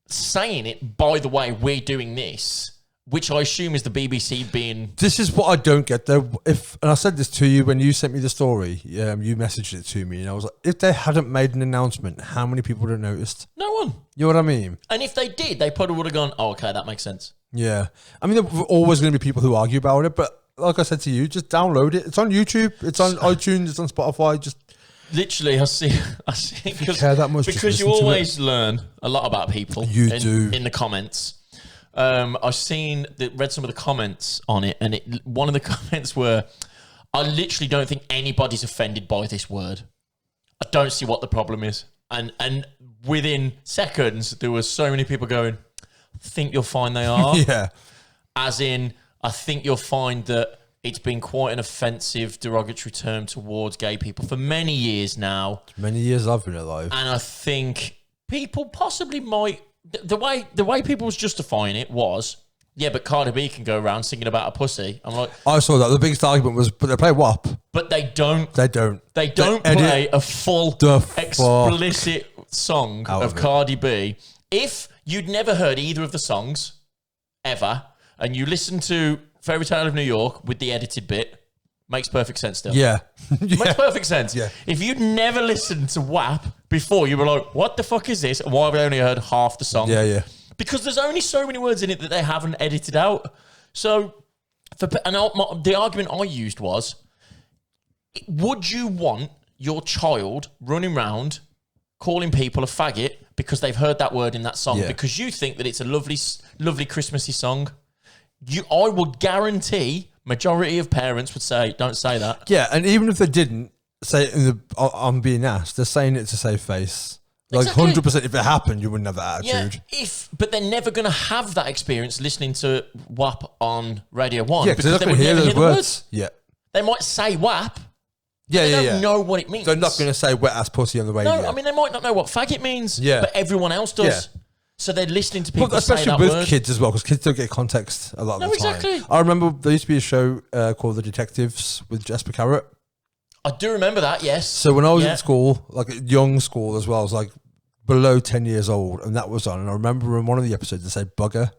C: saying it. By the way, we're doing this, which I assume is the BBC being.
B: This is what I don't get though. And I said this to you when you sent me the story, you messaged it to me, and I was like, if they hadn't made an announcement, how many people would have noticed?
C: No one.
B: You know what I mean?
C: And if they did, they probably would have gone, "Oh, okay, that makes sense."
B: Yeah. I mean, there are always going to be people who argue about it, but like I said to you, just download it. It's on YouTube, it's on iTunes, it's on Spotify. Just
C: Literally, I see
B: care that much, just
C: because you
B: listen to
C: always learn a lot about people.
B: You do.
C: In the comments. Read some of the comments on it, and one of the comments were, "I literally don't think anybody's offended by this word. I don't see what the problem is." And within seconds, there were so many people going, "I think you'll find they are."
B: yeah.
C: As in, I think you'll find that it's been quite an offensive, derogatory term towards gay people for many years now.
B: Many years I've been alive.
C: And I think people possibly might... The way people was justifying it was, yeah, but Cardi B can go around singing about a pussy. I'm like...
B: I saw that. The biggest argument was, but they play WAP.
C: But they don't...
B: They don't.
C: They don't
B: edit
C: play a full,
B: the fuck
C: explicit song
B: out
C: of
B: of it.
C: Cardi B. If you'd never heard either of the songs, ever, and you listen to Fairytale of New York with the edited bit, makes perfect sense still.
B: Yeah.
C: Makes perfect sense.
B: Yeah.
C: If you'd never listened to WAP before, you were like, what the fuck is this? And why have I only heard half the song?
B: Yeah.
C: Because there's only so many words in it that they haven't edited out. So, the argument I used was, would you want your child running around calling people a faggot because they've heard that word in that song?
B: Yeah.
C: Because you think that it's a lovely, lovely Christmassy song? I would guarantee majority of parents would say, don't say that.
B: Yeah, and even if they didn't, say I'm being asked, they're saying it to save face. Like
C: Exactly.
B: 100%, if it happened, you wouldn't have that attitude.
C: But they're never going to have that experience listening to WAP on Radio 1.
B: Yeah, because they're not
C: they
B: going
C: would
B: to hear
C: never
B: those
C: the
B: words. Yeah.
C: They might say WAP.
B: Yeah,
C: They
B: yeah,
C: don't
B: yeah.
C: know what it means.
B: They're not going to say wet ass pussy on the radio.
C: No, I mean, they might not know what faggot means,
B: Yeah.
C: but everyone else does.
B: Yeah.
C: So they're listening to people
B: But
C: say
B: especially
C: that
B: with
C: word.
B: kids as well, because kids don't get context a lot of the time.
C: exactly.
B: I remember there used to be a show called The Detectives with Jasper Carrot.
C: I do remember that, yes.
B: So when I was at school, like at young school as well, I was like below 10 years old, and that was on. And I remember in one of the episodes they said bugger.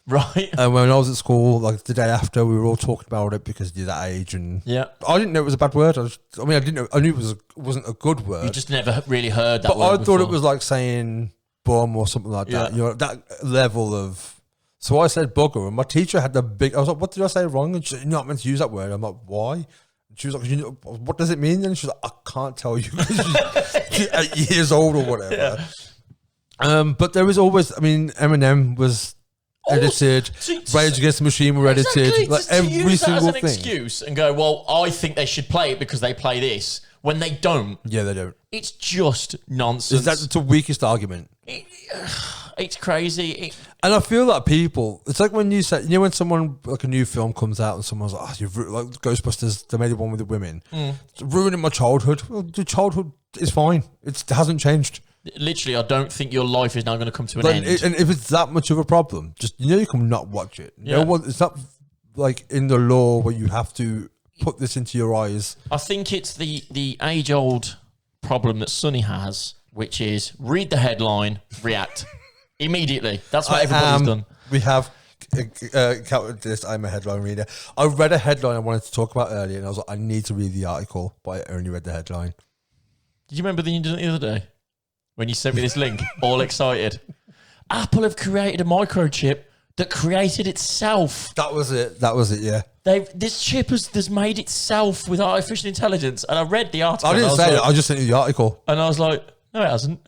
C: Right.
B: And when I was at school, like the day after, we were all talking about it because you're that age, and
C: Yeah.
B: I didn't know it was a bad word. I didn't know. I knew it wasn't a good word.
C: You just never really heard that
B: but
C: word
B: I thought it
C: before.
B: was like saying bum or something like that.
C: Yeah.
B: You know, that level of. So I said bugger, and my teacher had the big. I was like, "What did I say wrong?" And she said, "You're not meant to use that word." I'm like, "Why?" And she was like, "You know, what does it mean?" And she's like, "I can't tell you." She's 8 years old or whatever. But there was always. I mean, Eminem was edited. Rage Against the Machine were edited.
C: Exactly.
B: Like
C: To
B: every
C: use that
B: single
C: as an
B: thing.
C: excuse and go, well, I think they should play it because they play this when they don't.
B: Yeah, they don't.
C: It's just nonsense.
B: That's the weakest argument.
C: It's crazy.
B: And I feel like people, it's like when you say, you know, when someone, like a new film comes out and someone's like, oh, you've like Ghostbusters, they made one with the women. It's ruining my childhood. Well, your childhood is fine. It hasn't changed.
C: Literally, I don't think your life is now going to come to an
B: Like,
C: end.
B: and if it's that much of a problem, just, you know, you can not watch it. No one, it's not like in the law where you have to put this into your eyes.
C: I think it's the age-old problem that Sonny has, which is read the headline, react immediately. That's what everybody's done.
B: We have counted this. I'm a headline reader. I read a headline I wanted to talk about earlier, and I was like, I need to read the article, but I only read the headline.
C: Did you remember the other day when you sent me this link, all excited? Apple have created a microchip that created itself.
B: That was it. That was it. Yeah.
C: This chip has made itself with artificial intelligence, and I read the article.
B: I didn't
C: and
B: say
C: was
B: it.
C: like-
B: I just sent you the article.
C: and I was like, no, it hasn't.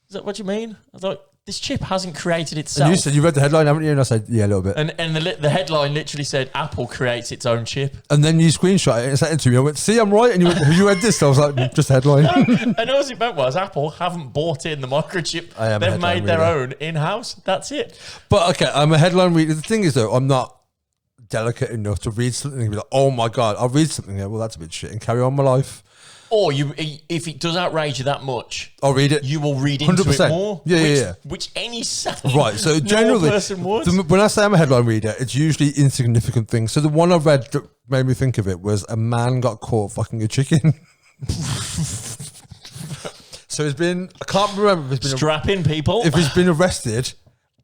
C: Is that what you mean? I was like, this chip hasn't created itself.
B: And you said you read the headline, haven't you? And I said, yeah, a little bit.
C: And the headline literally said Apple creates its own chip.
B: And then you screenshot it and sent it to me. I went, see, I'm right. And you went, have you read this? I was like, just headline.
C: And all it meant was Apple haven't bought in the microchip.
B: I am a
C: They've
B: headline
C: made their
B: reader.
C: own in-house. That's it.
B: But okay, I'm a headline reader. The thing is, though, I'm not delicate enough to read something and be like, oh my God, I'll read something. Yeah, well, that's a bit shit, and carry on my life.
C: Or if it does outrage you that much,
B: I'll read it.
C: you will read into
B: 100%.
C: it more.
B: Yeah,
C: which,
B: yeah.
C: Which any sane
B: Right, so
C: normal
B: generally,
C: person would.
B: when I say I'm a headline reader, it's usually insignificant things. So the one I read that made me think of it was a man got caught fucking a chicken. So he's been, I can't remember if he's been,
C: Strap in, people.
B: if he's been arrested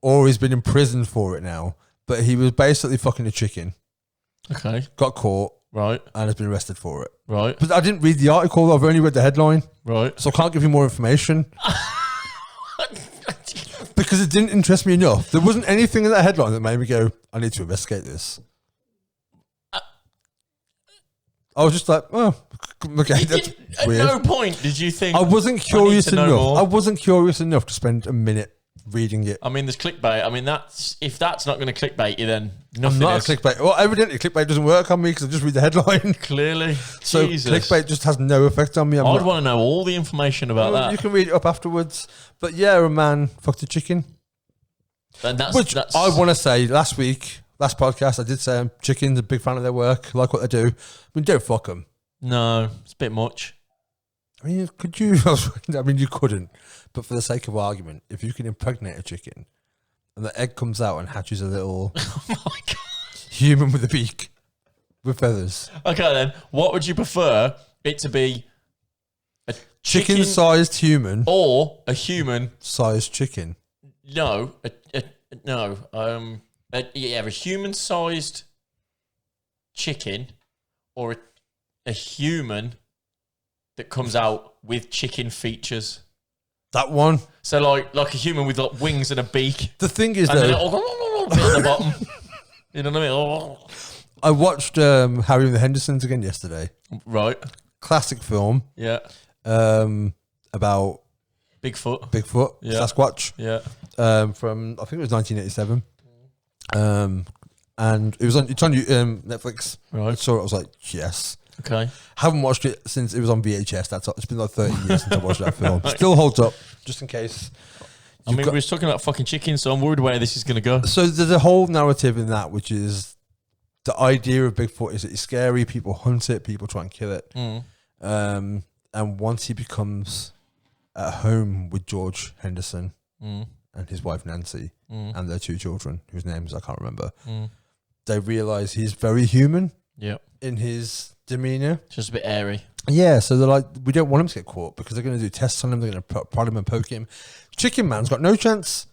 B: or he's been in prison for it now, but he was basically fucking a chicken,
C: Okay.
B: got caught,
C: Right.
B: and has been arrested for it.
C: Right.
B: But I didn't read the article, I've only read the headline,
C: Right.
B: so I can't give you more information. Because it didn't interest me enough. There wasn't anything in that headline that made me go, I need to investigate this. I was just like, oh, okay, that's
C: At
B: weird.
C: no point did you think
B: I wasn't
C: I need
B: curious
C: to know
B: enough.
C: more.
B: I wasn't curious enough to spend a minute reading it.
C: I mean, there's clickbait. I mean, if that's not going to clickbait you, then
B: I'm
C: nothing
B: not
C: is.
B: a clickbait. Well, evidently, clickbait doesn't work on me because I just read the headline.
C: Clearly.
B: So
C: Jesus.
B: clickbait just has no effect on me.
C: I'd want to know all the information about
B: You
C: that.
B: can read it up afterwards. But yeah, a man fucked a chicken.
C: And
B: Which I want to say, last podcast, I did say chickens, a big fan of their work, like what they do. I mean, don't fuck them.
C: No, it's a bit much.
B: I mean, could you? I mean, you couldn't. But for the sake of argument, if you can impregnate a chicken and the egg comes out and hatches a little
C: Oh my God.
B: human with a beak with feathers,
C: Okay, then. What would you prefer it to be? A chicken
B: chicken-sized human,
C: or a human?
B: sized chicken.
C: No. No. A human-sized chicken or a human that comes out with chicken features.
B: That one.
C: So like a human with like wings and a beak,
B: The thing is,
C: and then
B: though,
C: it'll bit at the bottom. You know what I mean?
B: I watched Harry and the Hendersons again yesterday.
C: Right.
B: Classic film
C: Yeah.
B: about
C: Bigfoot.
B: Bigfoot,
C: Yeah.
B: Sasquatch.
C: Yeah.
B: From I think it was 1987, and it's on Netflix.
C: Right.
B: I saw it. I was like, yes.
C: Okay.
B: Haven't watched it since it was on VHS. It's been like 30 years since I watched that film. Still holds up, just in case.
C: I mean, we were talking about fucking chicken, so I'm worried where this is going to go.
B: So there's a whole narrative in that, which is the idea of Bigfoot is that it's scary. People hunt it. People try and kill it. And once he becomes at home with George Henderson and his wife Nancy and their 2 children, whose names I can't remember, they realize he's very human in his demeanor.
C: Just a bit airy.
B: Yeah, so they're like, we don't want him to get caught because they're going to do tests on him. They're going to prod him and poke him. Chicken Man's got no chance.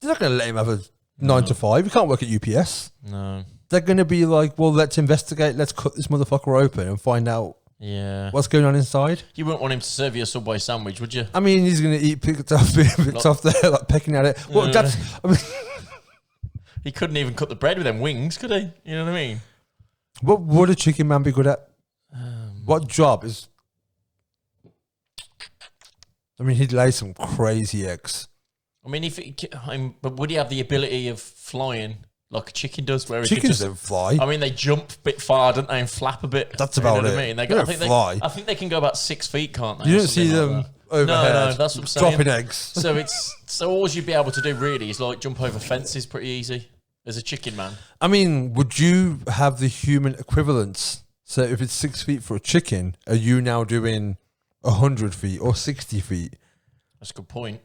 B: They're not going to let him have a 9 to 5. He can't work at UPS.
C: No.
B: They're going to be like, well, let's investigate. Let's cut this motherfucker open and find out what's going on inside.
C: You wouldn't want him to serve you a Subway sandwich, would you?
B: I mean, he's going to eat bits off there, like pecking at it. Well, that's... I mean,
C: he couldn't even cut the bread with them wings, could he? You know what I mean?
B: what would a Chicken Man be good at? What job is... I mean, he'd lay some crazy eggs.
C: I mean, but would he have the ability of flying like a chicken does? Where
B: Chickens don't fly.
C: I mean, they jump a bit far, don't they, and flap a bit.
B: That's about
C: you know
B: it.
C: What I mean,
B: They don't fly.
C: I think they can go about 6 feet, can't they?
B: You don't see them overhead.
C: No, that's what I'm saying.
B: Dropping eggs.
C: So all you'd be able to do really is like jump over fences pretty easy as a Chicken Man.
B: I mean, would you have the human equivalence? So if it's 6 feet for a chicken, are you now doing 100 feet or 60 feet?
C: That's a good point.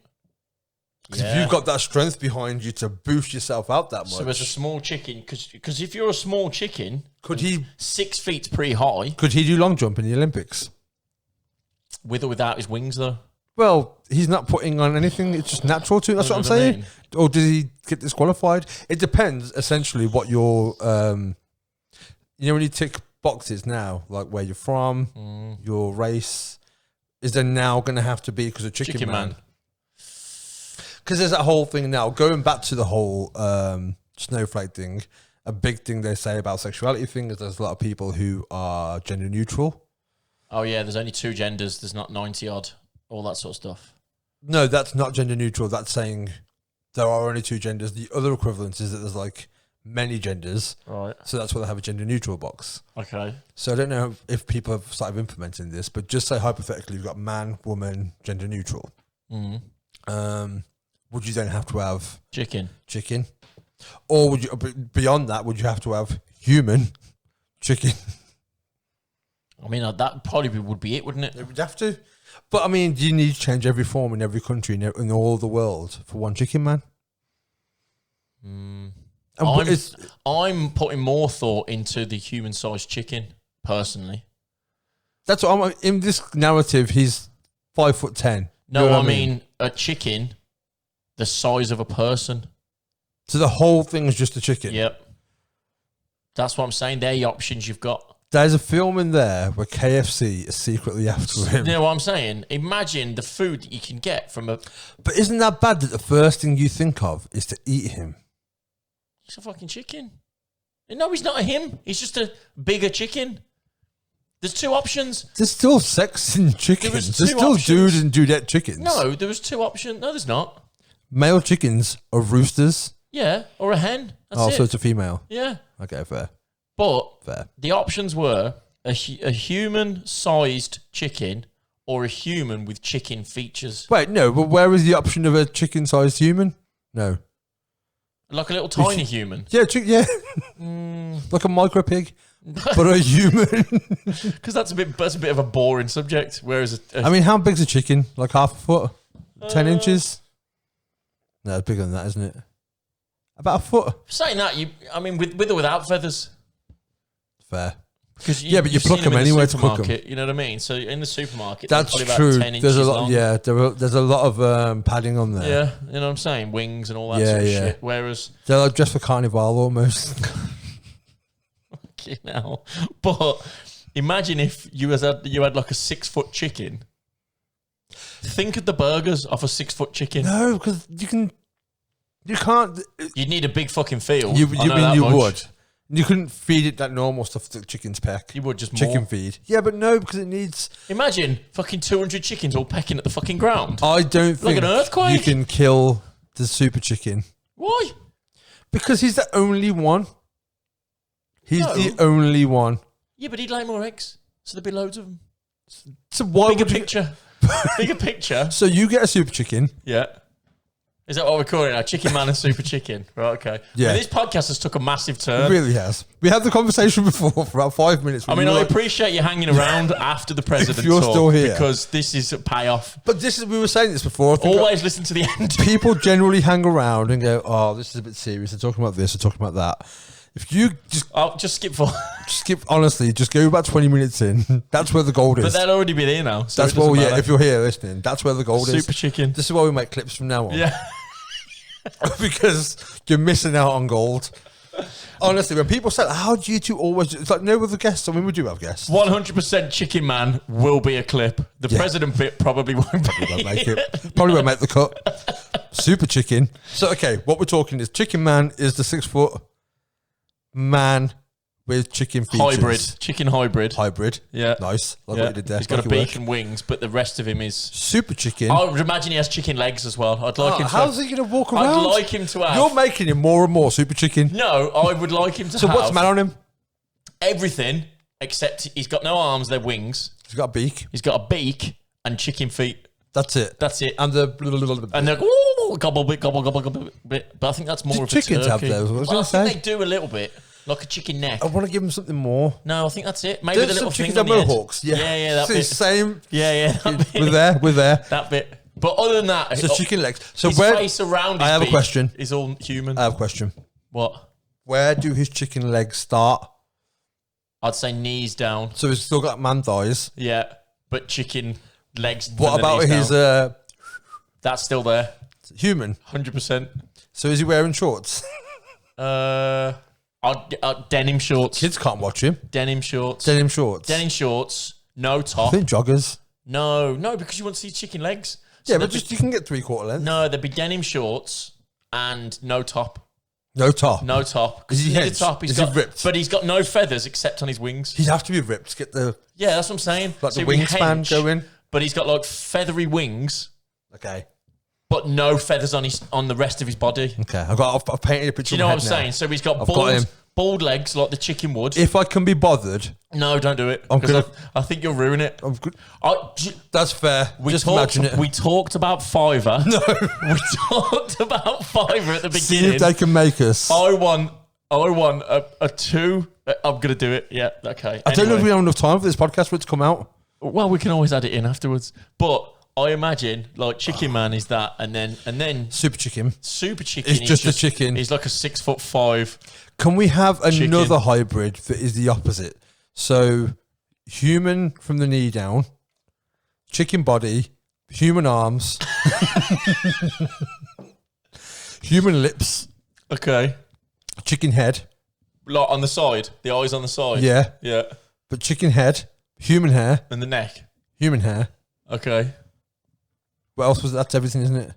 B: Because if you've got that strength behind you to boost yourself out that much.
C: So as a small chicken, because if you're a small chicken,
B: could he
C: 6 feet's pretty high.
B: Could he do long jump in the Olympics?
C: With or without his wings, though?
B: Well, he's not putting on anything. It's just natural to him. That's what I'm saying. Or does he get disqualified? It depends, essentially, what your... when you tick boxes now, like where you're from, your race, is there now going to have to be because of Chicken Man? Because there's that whole thing now, going back to the whole snowflake thing, a big thing they say about sexuality thing is there's a lot of people who are gender neutral.
C: Oh, yeah, there's only 2 genders. There's not 90 odd, all that sort of stuff.
B: No, that's not gender neutral. That's saying there are only 2 genders. The other equivalent is that there's like many genders.
C: Right.
B: So that's why they have a gender neutral box.
C: Okay.
B: So I don't know if people have started implementing this, but just say hypothetically you've got man, woman, gender neutral. Would you then have to have
C: chicken?
B: Or would you, beyond that, would you have to have human chicken?
C: I mean, that probably would be it, wouldn't it?
B: It would have to. But I mean, do you need to change every form in every country in all the world for one Chicken Man?
C: I'm putting more thought into the human-sized chicken, personally.
B: That's what I'm in this narrative. He's 5'10".
C: No, I mean a chicken the size of a person.
B: So the whole thing is just a chicken.
C: Yep. That's what I'm saying. They're the options you've got.
B: There's a film in there where KFC is secretly after him.
C: You know what I'm saying? Imagine the food that you can get from a...
B: But isn't that bad that the first thing you think of is to eat him?
C: He's a fucking chicken. No, he's not a him. He's just a bigger chicken. There's 2 options.
B: There's still sex in chickens. There's still dude and dudette chickens.
C: No, there was 2 options. No, there's not.
B: Male chickens are roosters.
C: Yeah, or a hen. That's it.
B: So it's a female.
C: Yeah.
B: Okay, fair.
C: But
B: fair.
C: The options were a human-sized chicken or a human with chicken features.
B: Wait, no, but where is the option of a chicken-sized human? No.
C: Like a little tiny human.
B: Yeah, like a micro pig, but a human.
C: Because that's a bit of a boring subject. Whereas
B: I mean, how big's a chicken? Like half a foot, 10 inches? No, it's bigger than that, isn't it? About a foot.
C: Saying that, with or without feathers.
B: Fair.
C: But
B: you pluck them anyway to cook them.
C: You know what I mean? So in the supermarket,
B: that's
C: probably
B: true.
C: About 10
B: there's
C: inches
B: a lot.
C: long.
B: Yeah, there's a lot of padding on there.
C: Yeah, you know what I'm saying? Wings and all that sort of shit. Whereas
B: they're like dressed for carnival almost.
C: Okay, now, but imagine if you had like a 6-foot chicken. Think of the burgers off a 6-foot chicken.
B: No, because you can't.
C: You'd need a big fucking field.
B: You would. You couldn't feed it that normal stuff that chickens peck.
C: You would just
B: chicken feed. Yeah, but no, because it needs...
C: Imagine fucking 200 chickens all pecking at the fucking ground.
B: I don't think
C: like an earthquake.
B: You can kill the super chicken.
C: Why?
B: Because he's the only one. He's the only one.
C: Yeah, but he'd lay more eggs, so there'd be loads of them.
B: So why
C: Bigger
B: would you?
C: picture. Bigger picture.
B: So you get a super chicken.
C: Yeah. Is that what we're calling it now? Chicken Man and Super Chicken. Right, okay.
B: Yeah.
C: This podcast has took a massive
B: It
C: turn.
B: really has. We had the conversation before for about 5 minutes.
C: I mean, I appreciate you hanging around after the president
B: you're
C: talk
B: still here.
C: because this is a payoff.
B: But we were saying this before. I think
C: Always listen to the end.
B: people generally hang around and go, "Oh, this is a bit serious. They're talking about this. They're talking about that." If you
C: I'll just skip for.
B: honestly, just go about 20 minutes in. That's where the gold
C: But
B: is.
C: they'll already be there now. So
B: That's
C: it doesn't
B: well, yeah.
C: matter.
B: If you're here listening, that's where the gold is.
C: Super Chicken.
B: This is why we make clips from now on.
C: Yeah.
B: Because you're missing out on gold. Honestly, when people say, "How do you two always?" It's like no other guests. I mean, we do have guests.
C: 100% Chicken Man will be a clip. The president bit probably won't be.
B: Won't make it. Probably won't make the cut. Super chicken. So okay, what we're talking is Chicken Man is the 6 foot man with chicken features.
C: Hybrid. Chicken hybrid.
B: Hybrid.
C: Yeah.
B: Nice. Like
C: Yeah.
B: what you did there.
C: He's got
B: Like
C: a
B: your
C: beak and wings, but the rest of him is...
B: Super chicken.
C: I would imagine he has chicken legs as well. I'd like him to...
B: How's he going to walk around?
C: I'd like him to have...
B: You're making him more and more super chicken.
C: No, I would like him to
B: So
C: have...
B: what's man on him?
C: Everything, except he's got no arms, they're wings.
B: He's got a beak.
C: He's got a beak and chicken feet.
B: That's it.
C: That's it.
B: And the
C: And they're ooh, gobble bit, gobble, gobble, gobble bit. But I think that's more of a
B: chickens have
C: turkey.
B: those. What was I
C: Well, I
B: gonna
C: think they do a little bit, like a chicken neck.
B: I want to give him something more.
C: No, I think that's it. Maybe
B: There's
C: the little
B: some
C: thing
B: chickens
C: on
B: have
C: the head.
B: mohawks. Yeah,
C: yeah, that
B: So
C: bit.
B: it's same.
C: Yeah, that bit.
B: We're there.
C: That bit. But other than that,
B: So chicken legs. So
C: his
B: where?
C: face around his
B: I have a
C: beak
B: question.
C: is all human.
B: I have a question.
C: What?
B: Where do his chicken legs start?
C: I'd say knees down.
B: So he's still got man thighs.
C: Yeah, but chicken legs.
B: What
C: from the
B: about
C: knees
B: his
C: down. That's still there.
B: human?
C: 100%.
B: So is he wearing shorts?
C: Denim shorts.
B: Kids can't watch him.
C: Denim shorts.
B: Denim shorts.
C: Denim shorts. No
B: I
C: top.
B: think joggers.
C: No, because you want to see chicken legs. So
B: Yeah, but
C: there'd
B: just you can get 3/4 length.
C: no, there'd be denim shorts and no top.
B: No top.
C: No top.
B: Is he
C: The
B: hedged?
C: top,
B: Is he ripped?
C: But he's got no feathers except on his wings.
B: He'd have to be ripped to get the
C: Yeah, that's what I'm saying.
B: like
C: So
B: the
C: he'd be
B: wingspan
C: hench,
B: going.
C: But he's got like feathery wings,
B: Okay.
C: but no feathers on the rest of his body.
B: Okay. I've painted a picture.
C: Do you know
B: of
C: what I'm
B: my head
C: saying? So he's got
B: I've got him.
C: bald legs like the chicken would.
B: If I can be bothered,
C: No, don't do it.
B: I'm
C: 'Cause
B: gonna-
C: I think you'll ruin it.
B: I'm good.
C: I-
B: That's fair.
C: we
B: Just
C: talked,
B: imagine it.
C: We talked about Fiverr. No. We talked about Fiverr at the
B: See
C: beginning.
B: if they can make us.
C: I want a 2. I'm going to do it. Yeah, okay.
B: I don't know if we
C: Anyway.
B: have enough time for this podcast for it to come out.
C: Well, we can always add it in afterwards. But I imagine like Chicken Man is that, and then
B: Super chicken.
C: Super Chicken
B: It's
C: is
B: just a chicken.
C: He's like a 6'5".
B: Can we have
C: Chicken.
B: another hybrid that is the opposite? So, human from the knee down, chicken body, human arms, human lips,
C: Okay.
B: chicken head.
C: Like on the side, the eyes on the side.
B: Yeah,
C: Yeah.
B: but chicken head, human hair,
C: And the neck.
B: human hair.
C: Okay.
B: What else was that? That's everything, isn't it?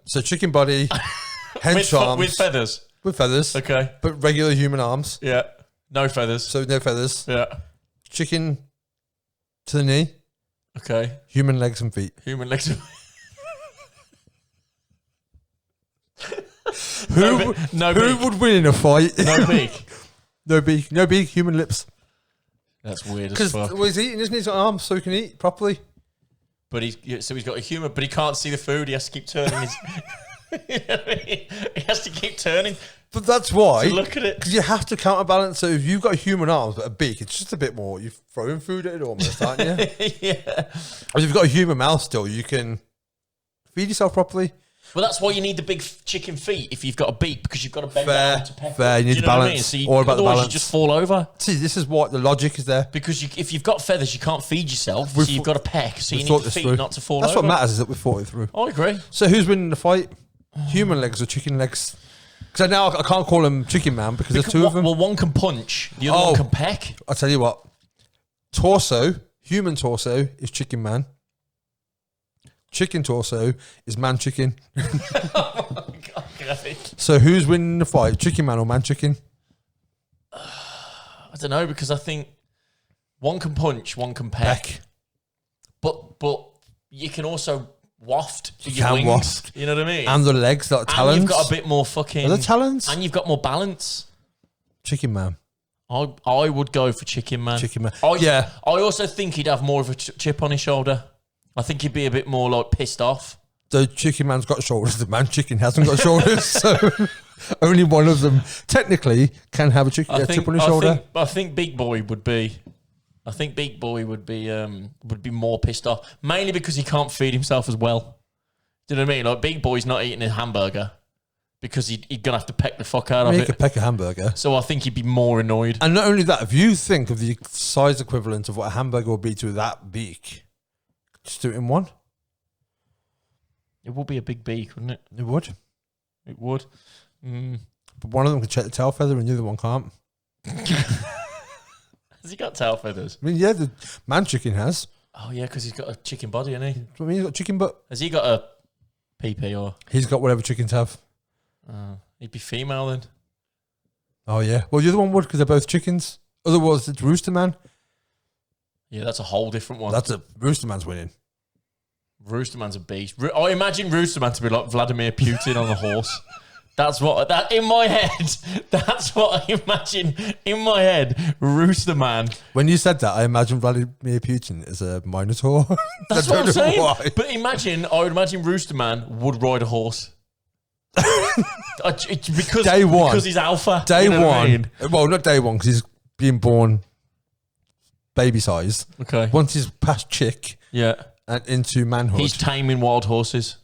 B: So, chicken body, hench arms
C: With feathers.
B: with feathers,
C: Okay.
B: but regular human arms.
C: Yeah. No feathers.
B: So, no feathers.
C: Yeah.
B: Chicken to the knee,
C: Okay.
B: human legs and feet.
C: Human legs.
B: Who
C: no
B: who
C: beak.
B: would win in a fight?
C: No beak.
B: No beak, human lips.
C: That's weird as
B: Because
C: fuck.
B: well, he's eating, isn't he? He's got arms so he can eat properly.
C: But he's got a human, but he can't see the food. He has to keep turning his. He has to keep turning
B: But that's why.
C: to look at it.
B: Because you have to counterbalance. So if you've got human arms but a beak, it's just a bit more. You're throwing food at it almost, aren't you?
C: Yeah.
B: If you've got a human mouth still, you can feed yourself properly.
C: Well, that's why you need the big chicken feet if you've got a beak, because you've got to bend
B: Fair,
C: down to peck.
B: fair. You need
C: Do
B: the
C: know what I mean?
B: balance.
C: So
B: All about the
C: otherwise
B: balance.
C: you just fall over.
B: See, this is what the logic is there.
C: Because if you've got feathers, you can't feed yourself.
B: We've
C: So you've got to peck. So you
B: thought
C: need the
B: this
C: feet
B: through.
C: not to fall
B: That's
C: over.
B: what matters is that we thought it through.
C: I agree.
B: So who's winning the fight? Human legs or chicken legs? Because now I can't call him Chicken Man because there's two of them.
C: Well, one can punch, the other
B: Oh.
C: one can peck.
B: I'll tell you what. Torso, human torso is Chicken Man. Chicken torso is man chicken.
C: Okay.
B: So who's winning the fight? Chicken Man or man chicken?
C: I don't know, because I think one can punch, one can peck. But you can also waft your
B: can
C: wings.
B: waft.
C: You know what I mean?
B: And the legs, like talons.
C: And you've got a bit more fucking...
B: Are there talons?
C: And you've got more balance.
B: Chicken Man.
C: I would go for Chicken Man.
B: Chicken Man.
C: I also think he'd have more of a chip on his shoulder. I think he'd be a bit more like pissed off.
B: The Chicken Man's got shoulders. The Man Chicken hasn't got shoulders. So only one of them technically can have a chip on his shoulder.
C: I think Big Boy would be. I think Big Boy would be more pissed off, mainly because he can't feed himself as well. Do you know what I mean? Like Big Boy's not eating a hamburger because he's gonna have to peck the fuck out of it.
B: He could peck a hamburger.
C: So I think he'd be more annoyed.
B: And not only that, if you think of the size equivalent of what a hamburger would be to that beak, just do it in one.
C: It would be a big beak, wouldn't it?
B: It would.
C: It would.
B: But one of them can check the tail feather and the other one can't.
C: Has he got tail feathers?
B: I mean, yeah, the Man Chicken has.
C: Oh, yeah, because he's got a chicken body, hasn't he?
B: I mean, he's got chicken butt.
C: Has he got a PP or?
B: He's got whatever chickens have.
C: He'd be female then.
B: Oh, yeah. Well, the other one would because they're both chickens. Otherwise, it's Rooster Man.
C: Yeah, that's a whole different one.
B: That's a Rooster Man's winning.
C: Rooster Man's a beast. I imagine Rooster Man to be like Vladimir Putin on a horse. That's what in my head. That's what I imagine in my head. Rooster Man.
B: When you said that, I imagined Vladimir Putin as a minotaur.
C: That's what I'm saying. Why. But I would imagine Rooster Man would ride a horse. Because
B: day one,
C: because he's alpha.
B: Day
C: you know
B: one.
C: I mean?
B: Well, not day one because he's being born baby sized.
C: Okay.
B: Once he's past chick,
C: yeah,
B: and into manhood,
C: he's taming wild horses.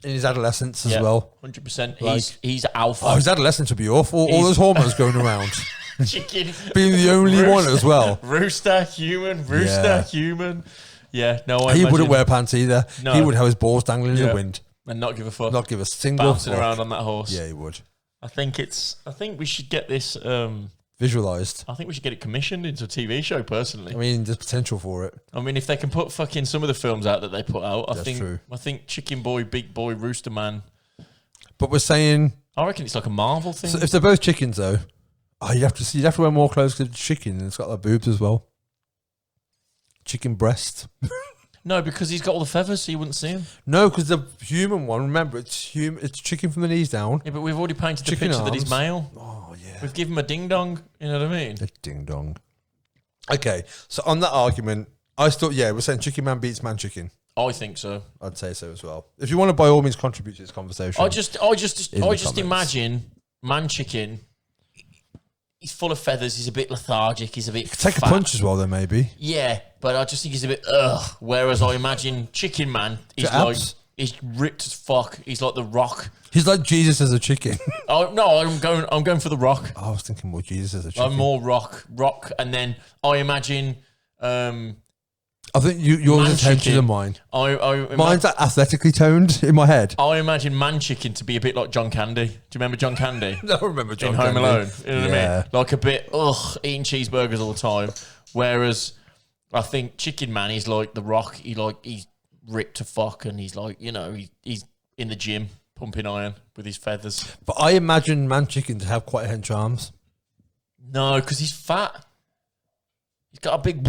B: In his adolescence as well.
C: 100%. He's alpha.
B: Oh, his adolescence would be awful. All those hormones going around.
C: Chicken.
B: Being the only one as well.
C: Rooster, human. Yeah, no,
B: He wouldn't wear pants either.
C: No.
B: He would have his balls dangling in the wind.
C: And not give a fuck.
B: Not give a single
C: bouncing
B: fuck.
C: Around on that horse.
B: Yeah, he would.
C: I think we should get this...
B: visualized.
C: I think we should get it commissioned into a TV show, personally.
B: I mean, there's potential for it.
C: I mean, if they can put fucking some of the films out that they put out,
B: True.
C: I think Chicken Boy, Big Boy, Rooster Man.
B: But we're saying...
C: I reckon it's like a Marvel thing.
B: So if they're both chickens, though, you'd have to wear more clothes because it's chicken and it's got like boobs as well. Chicken breast.
C: No, because he's got all the feathers, so you wouldn't see him.
B: No, because the human one, remember, it's chicken from the knees down.
C: Yeah, but we've already painted the
B: Chicken
C: picture that he's
B: arms.
C: male.
B: Oh, yeah.
C: We've given him a ding-dong, you know what I mean?
B: A ding-dong. Okay, so on that argument, we're saying Chicken Man beats Man Chicken.
C: I think so.
B: I'd say so as well. If you want to, by all means, contribute to this conversation.
C: I just imagine Man Chicken. He's full of feathers. He's a bit lethargic. He's a bit
B: Take
C: fat.
B: a punch as well, then maybe.
C: Yeah, but I just think he's a bit ugh. Whereas I imagine Chicken Man, he's ripped as fuck. He's like the Rock.
B: He's like Jesus as a chicken.
C: Oh no, I'm going for the Rock.
B: I was thinking more Jesus as a chicken.
C: I'm more Rock, and then I imagine.
B: I think yours is heavier than mine. Mine's athletically toned in my head.
C: I imagine Man Chicken to be a bit like John Candy. Do you remember John Candy?
B: No, I remember John
C: in
B: Candy.
C: Home Alone. You know what I
B: Yeah.
C: mean? Like a bit eating cheeseburgers all the time. Whereas I think Chicken Man is like the Rock. He's ripped to fuck, and he's like he's in the gym pumping iron with his feathers.
B: But I imagine Man Chicken to have quite hench arms.
C: No, because he's fat. He's got a big.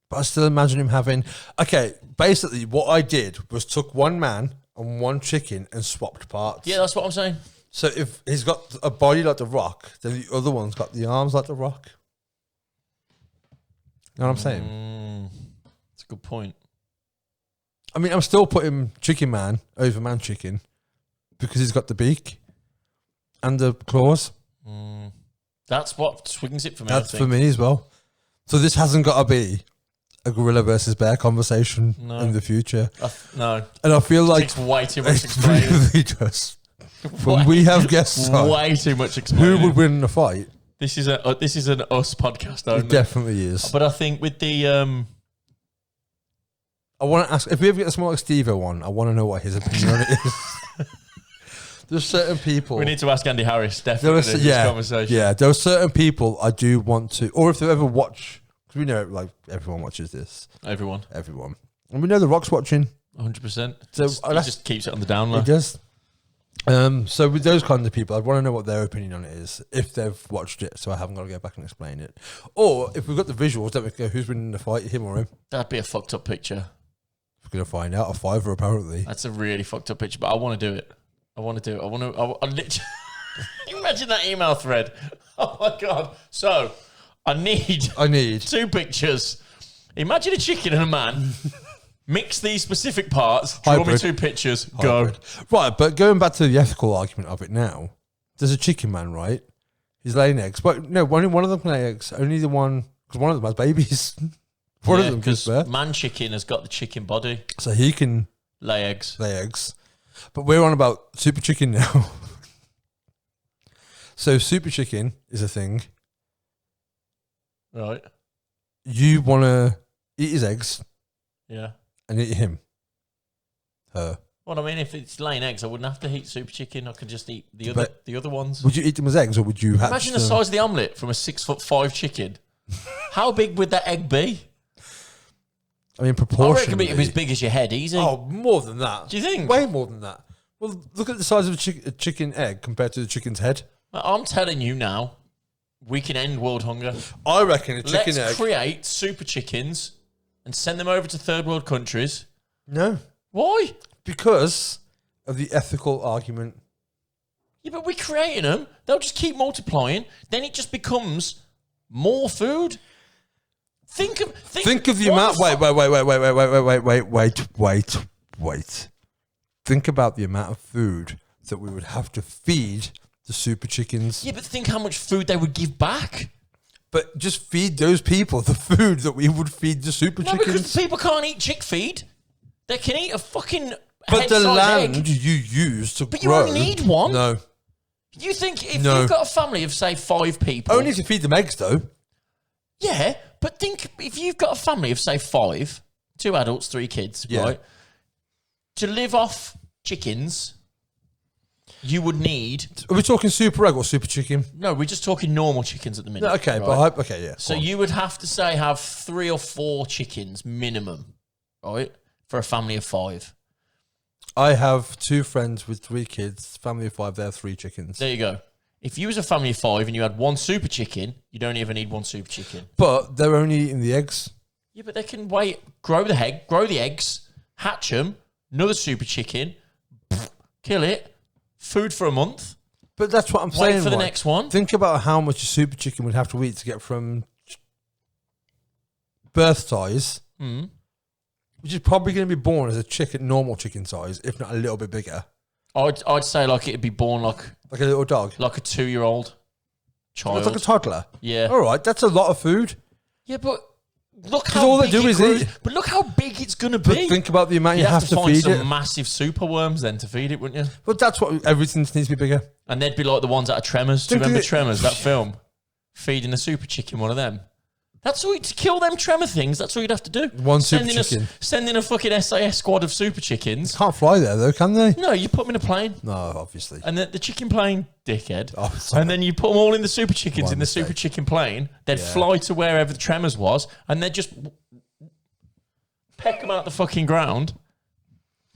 B: But I still imagine him having... Okay, basically what I did was took one man and one chicken and swapped parts.
C: Yeah, that's what I'm saying.
B: So if he's got a body like the Rock, then the other one's got the arms like the Rock. You know what I'm saying?
C: That's a good point.
B: I mean, I'm still putting Chicken Man over Man Chicken because he's got the beak and the claws.
C: That's what swings it for me.
B: That's for me as well. So this hasn't got to be a gorilla versus bear conversation in the future.
C: No.
B: And I feel like
C: Takes way too much
B: it
C: explaining.
B: really does. When we have guests on,
C: Way too much explaining.
B: who would win in a fight?
C: This is an us podcast only.
B: It definitely is.
C: But I think with the
B: I want to ask, if we ever get someone like Steve-O on, I want to know what his opinion on it is. There's certain people...
C: we need to ask Andy Harris, definitely, in this conversation.
B: Yeah, there are certain people I do want to... Or if they ever watch... Because we know, like, everyone watches this.
C: Everyone.
B: And we know The Rock's watching.
C: 100%.
B: So
C: he just keeps it on the down low.
B: He does. So with those kinds of people, I'd want to know what their opinion on it is, if they've watched it, so I haven't got to go back and explain it. Or if we've got the visuals, don't we go, who's winning the fight, him or him?
C: That'd be a fucked up picture.
B: We're going to find out. A fiver, apparently.
C: That's a really fucked up picture, but I want to do it. I literally... Imagine that email thread. Oh my God. So, I need 2 pictures. Imagine a chicken and a man. Mix these specific parts. Draw me 2 pictures. Go.
B: Right, but going back to the ethical argument of it now, there's a chicken man, right? He's laying eggs. But no, only one of them can lay eggs. Only the one, because one of them has babies. One of them gives birth.
C: Man chicken has got the chicken body.
B: So he can
C: lay eggs.
B: But we're on about super chicken now. So super chicken is a thing.
C: Right.
B: You want to eat his eggs.
C: Yeah.
B: And eat him. Her.
C: Well, I mean, if it's laying eggs, I wouldn't have to eat super chicken. I could just eat the other ones.
B: Would you eat them as eggs, or would you have
C: Imagine the size of the omelette from a 6'5" chicken. How big would that egg be?
B: I mean,
C: I
B: proportionally.
C: reckon it'd be as big as your head, easy.
B: Oh, more than that.
C: Do you think?
B: Way more than that. Well, look at the size of a chicken egg compared to the chicken's head.
C: I'm telling you now, we can end world hunger.
B: I reckon a chicken egg.
C: Let's create super chickens and send them over to third world countries.
B: No.
C: Why?
B: Because of the ethical argument.
C: Yeah, but we're creating them. They'll just keep multiplying. Then it just becomes more food. Think of
B: the amount. Wait. Think about the amount of food that we would have to feed the super chickens.
C: Yeah, but think how much food they would give back.
B: But just feed those people the food that we would feed the super chickens.
C: Because people can't eat chick feed. They can eat a fucking
B: But the land
C: egg.
B: you use to
C: But
B: grow.
C: you only need one.
B: No.
C: You think if you've got a family of, say, 5 people...
B: Only to feed them eggs, though.
C: Yeah, but think if you've got a family of, say, 5, 2 adults, 3 kids, right? To live off chickens, you would need...
B: Are we talking super egg or super chicken?
C: No, we're just talking normal chickens at the minute.
B: No, okay,
C: right?
B: but yeah.
C: So you would have to, say, have 3 or 4 chickens minimum, right? For a family of 5.
B: I have 2 friends with 3 kids, family of 5, they have 3 chickens.
C: There you go. If you was a family of 5 and you had 1 super chicken, you don't even need 1 super chicken.
B: But they're only eating the eggs.
C: Yeah, but they can grow the eggs, hatch them, another super chicken, kill it, food for a month.
B: But that's what I'm saying.
C: Wait for the next one.
B: Think about how much a super chicken would have to eat to get from birth size, which is probably going to be born as a normal chicken size, if not a little bit bigger.
C: I'd say like it'd be born like
B: a little dog,
C: like a 2-year-old child.
B: It's like a toddler.
C: Yeah.
B: All right, that's a lot of food.
C: Yeah, but look how
B: all they
C: big
B: do is
C: grows.
B: eat.
C: But look how big it's going to
B: But
C: be.
B: think about the amount you have to
C: find
B: feed
C: some
B: it.
C: massive super worms then to feed it, wouldn't you?
B: But that's what everything needs to be bigger.
C: And they'd be like the ones out of Tremors. Do you
B: Think
C: remember
B: of it-
C: Tremors, that film? Feeding a super chicken, one of them. That's all to kill them tremor things. That's all you'd have to do.
B: One super chicken.
C: Sending a fucking SAS squad of super chickens.
B: Can't fly there though, can they?
C: No, you put them in a plane.
B: No, obviously.
C: And the chicken plane, dickhead.
B: Oh, sorry.
C: And then you put them all in the super chickens
B: My
C: in the
B: mistake.
C: super chicken plane. They'd fly to wherever the tremors was, and they'd just peck them out the fucking ground.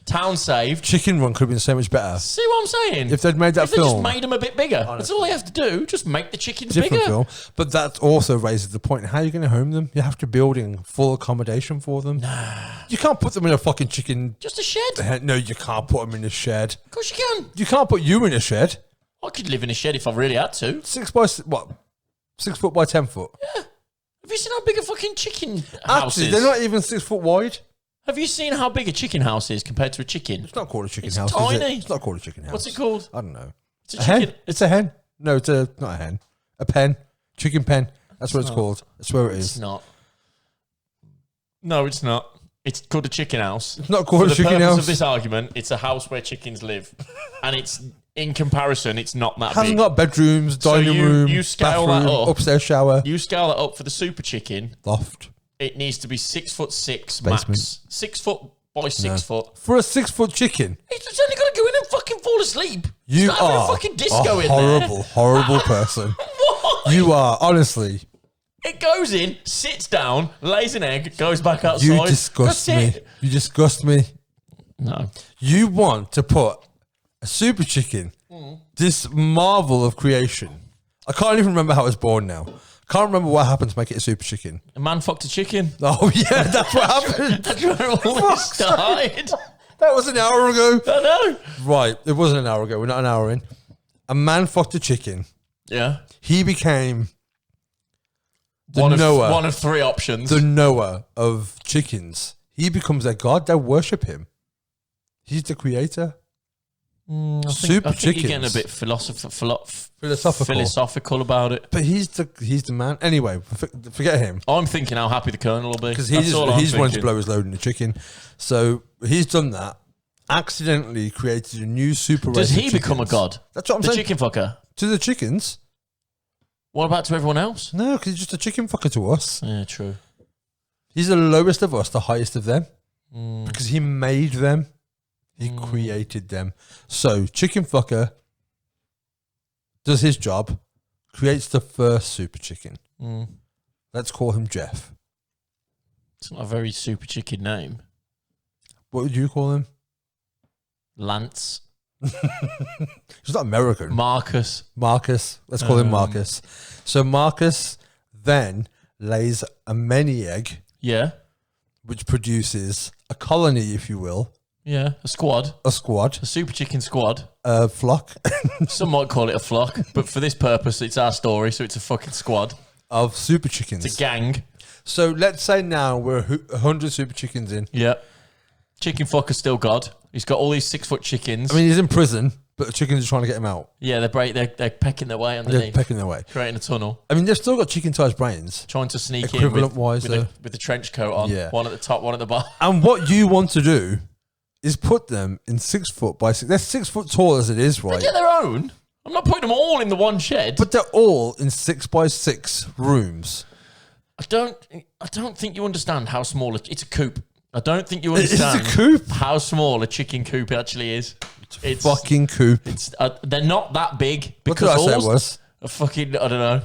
C: Town saved.
B: Chicken Run could have been so much better.
C: See what I'm saying?
B: If they'd made that
C: if they
B: film.
C: just made them a bit bigger. That's all they have to do. Just make the chickens
B: Different
C: bigger.
B: film. But that also raises the point, how are you going to home them? You have to build in full accommodation for them. You can't put them in a fucking chicken...
C: Just a shed.
B: No, you can't put them in a shed.
C: Of course you can.
B: You can't put you in a shed.
C: I could live in a shed if I really had to.
B: 6 foot by 10 foot?
C: Yeah. Have you seen how big a fucking chicken house
B: Actually,
C: is?
B: they're not even 6 foot wide.
C: Have you seen how big a chicken house is compared to a chicken?
B: It's not called a chicken
C: It's
B: house, is
C: tiny.
B: it? It's not called a chicken house.
C: What's it called?
B: I don't know.
C: It's
B: A hen?
C: chicken.
B: It's a hen. No, it's not a hen. A pen. Chicken pen. That's what it's called. That's where it
C: It's
B: is.
C: not. No, it's not. It's called a chicken house.
B: It's not called
C: For
B: a chicken
C: the purpose
B: house.
C: of this argument, it's a house where chickens live. And it's, in comparison, it's not that
B: Hasn't
C: big.
B: got bedrooms, dining room,
C: you scale that
B: bathroom,
C: up.
B: upstairs shower,
C: You scale that up for the super chicken,
B: loft.
C: it needs to be 6'6"
B: Basement.
C: max. 6 foot by 6 foot.
B: For a 6 foot chicken,
C: It's only got to go in and fucking fall asleep.
B: you
C: It's not having
B: are
C: a fucking disco
B: a
C: in
B: horrible,
C: there.
B: horrible person.
C: Why?
B: You are, honestly.
C: It goes in, sits down, lays an egg, goes back outside.
B: You disgust
C: That's
B: me.
C: it.
B: You disgust me.
C: No.
B: You want to put a super chicken, this marvel of creation. I can't even remember how it was born now. Can't remember what happened to make it a super chicken.
C: A man fucked a chicken.
B: Oh yeah, that's what happened.
C: That's where it all started.
B: That was an hour ago.
C: I know.
B: Right, it wasn't an hour ago. We're not an hour in. A man fucked a chicken.
C: Yeah.
B: He became the
C: One
B: Noah.
C: of 3 options.
B: The Noah of chickens. He becomes their god. They worship him. He's the creator.
C: I
B: Super
C: think
B: chickens.
C: you're getting a bit philosophical about it.
B: But he's the man. Anyway, forget him.
C: I'm thinking how happy the Colonel will be.
B: Because
C: he's
B: wanting to blow his load in the chicken. So he's done that. Accidentally created a new super race.
C: Does he
B: of
C: become a
B: chickens.
C: god?
B: That's what I'm
C: the
B: saying.
C: Chicken fucker.
B: To the chickens?
C: What about to everyone else?
B: No, because he's just a chicken fucker to us.
C: Yeah, true.
B: He's the lowest of us, the highest of them. Because he made them. He created them. So, chicken fucker does his job, creates the first super chicken. Let's call him Jeff.
C: It's not a very super chicken name.
B: What would you call him?
C: Lance.
B: He's not American.
C: Marcus.
B: Let's call him Marcus. So, Marcus then lays a many egg,
C: Yeah.
B: which produces a colony, if you will.
C: Yeah. A squad.
B: A squad.
C: A super chicken squad.
B: A flock.
C: Some might call it a flock, but for this purpose, it's our story, so it's a fucking squad.
B: Of super chickens.
C: It's a gang.
B: So let's say now we're 100 super chickens in.
C: Yeah. Chicken fucker's still God. He's got all these 6-foot chickens.
B: I mean, he's in prison, but the chickens are trying to get him out.
C: Yeah, they're pecking their way
B: They're
C: underneath,
B: pecking their way.
C: creating a tunnel,
B: I mean, they've still got chicken-sized brains.
C: trying to sneak in
B: Equivalent-wise,
C: with the trench coat on.
B: Yeah.
C: One at the top, one at the bottom.
B: And what you want to do is put them in 6 foot by 6. They're 6 foot tall as it is, right?
C: They get their own. I'm not putting them all in the one shed.
B: But they're all in 6 by 6 rooms.
C: I don't think you understand how small it's a coop. I don't think you
B: It's
C: understand
B: a coop.
C: how small a chicken coop actually is. It's
B: Fucking coop.
C: It's they're not that big
B: What did
C: because
B: I say it
C: all's
B: was?
C: a fucking I don't know,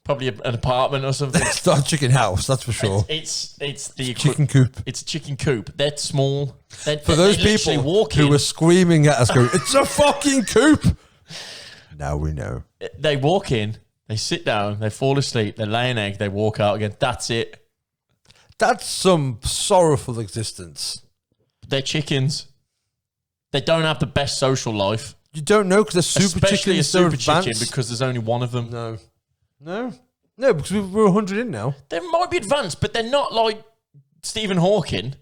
C: probably an apartment or something.
B: It's not a chicken house, that's for sure.
C: It's the
B: Chicken coop.
C: It's a chicken coop. They're small.
B: For those people who were screaming at us going, it's a fucking coop. Now we know.
C: They walk in, they sit down, they fall asleep, they lay an egg, they walk out again. That's it.
B: That's some sorrowful existence.
C: They're chickens. They don't have the best social life.
B: You don't know because they're super
C: Especially
B: chickens.
C: a super
B: they're
C: chicken
B: advanced.
C: because there's only one of them.
B: No, because we're 100 in now.
C: They might be advanced, but they're not like Stephen Hawking.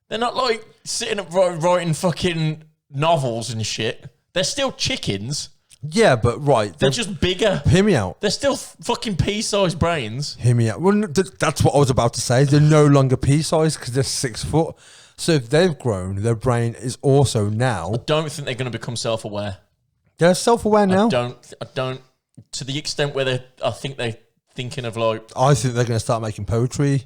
C: They're not like sitting up writing fucking novels and shit. They're still chickens.
B: Yeah, but right.
C: They're just bigger.
B: Hear me out.
C: They're still fucking pea-sized brains.
B: Hear me out. Well, that's what I was about to say. They're no longer pea-sized because they're 6 foot. So if they've grown, their brain is also now.
C: Don't think they're going to become self-aware.
B: They're self-aware now.
C: I don't. To the extent where I think they're thinking of like
B: I think they're going to start making poetry.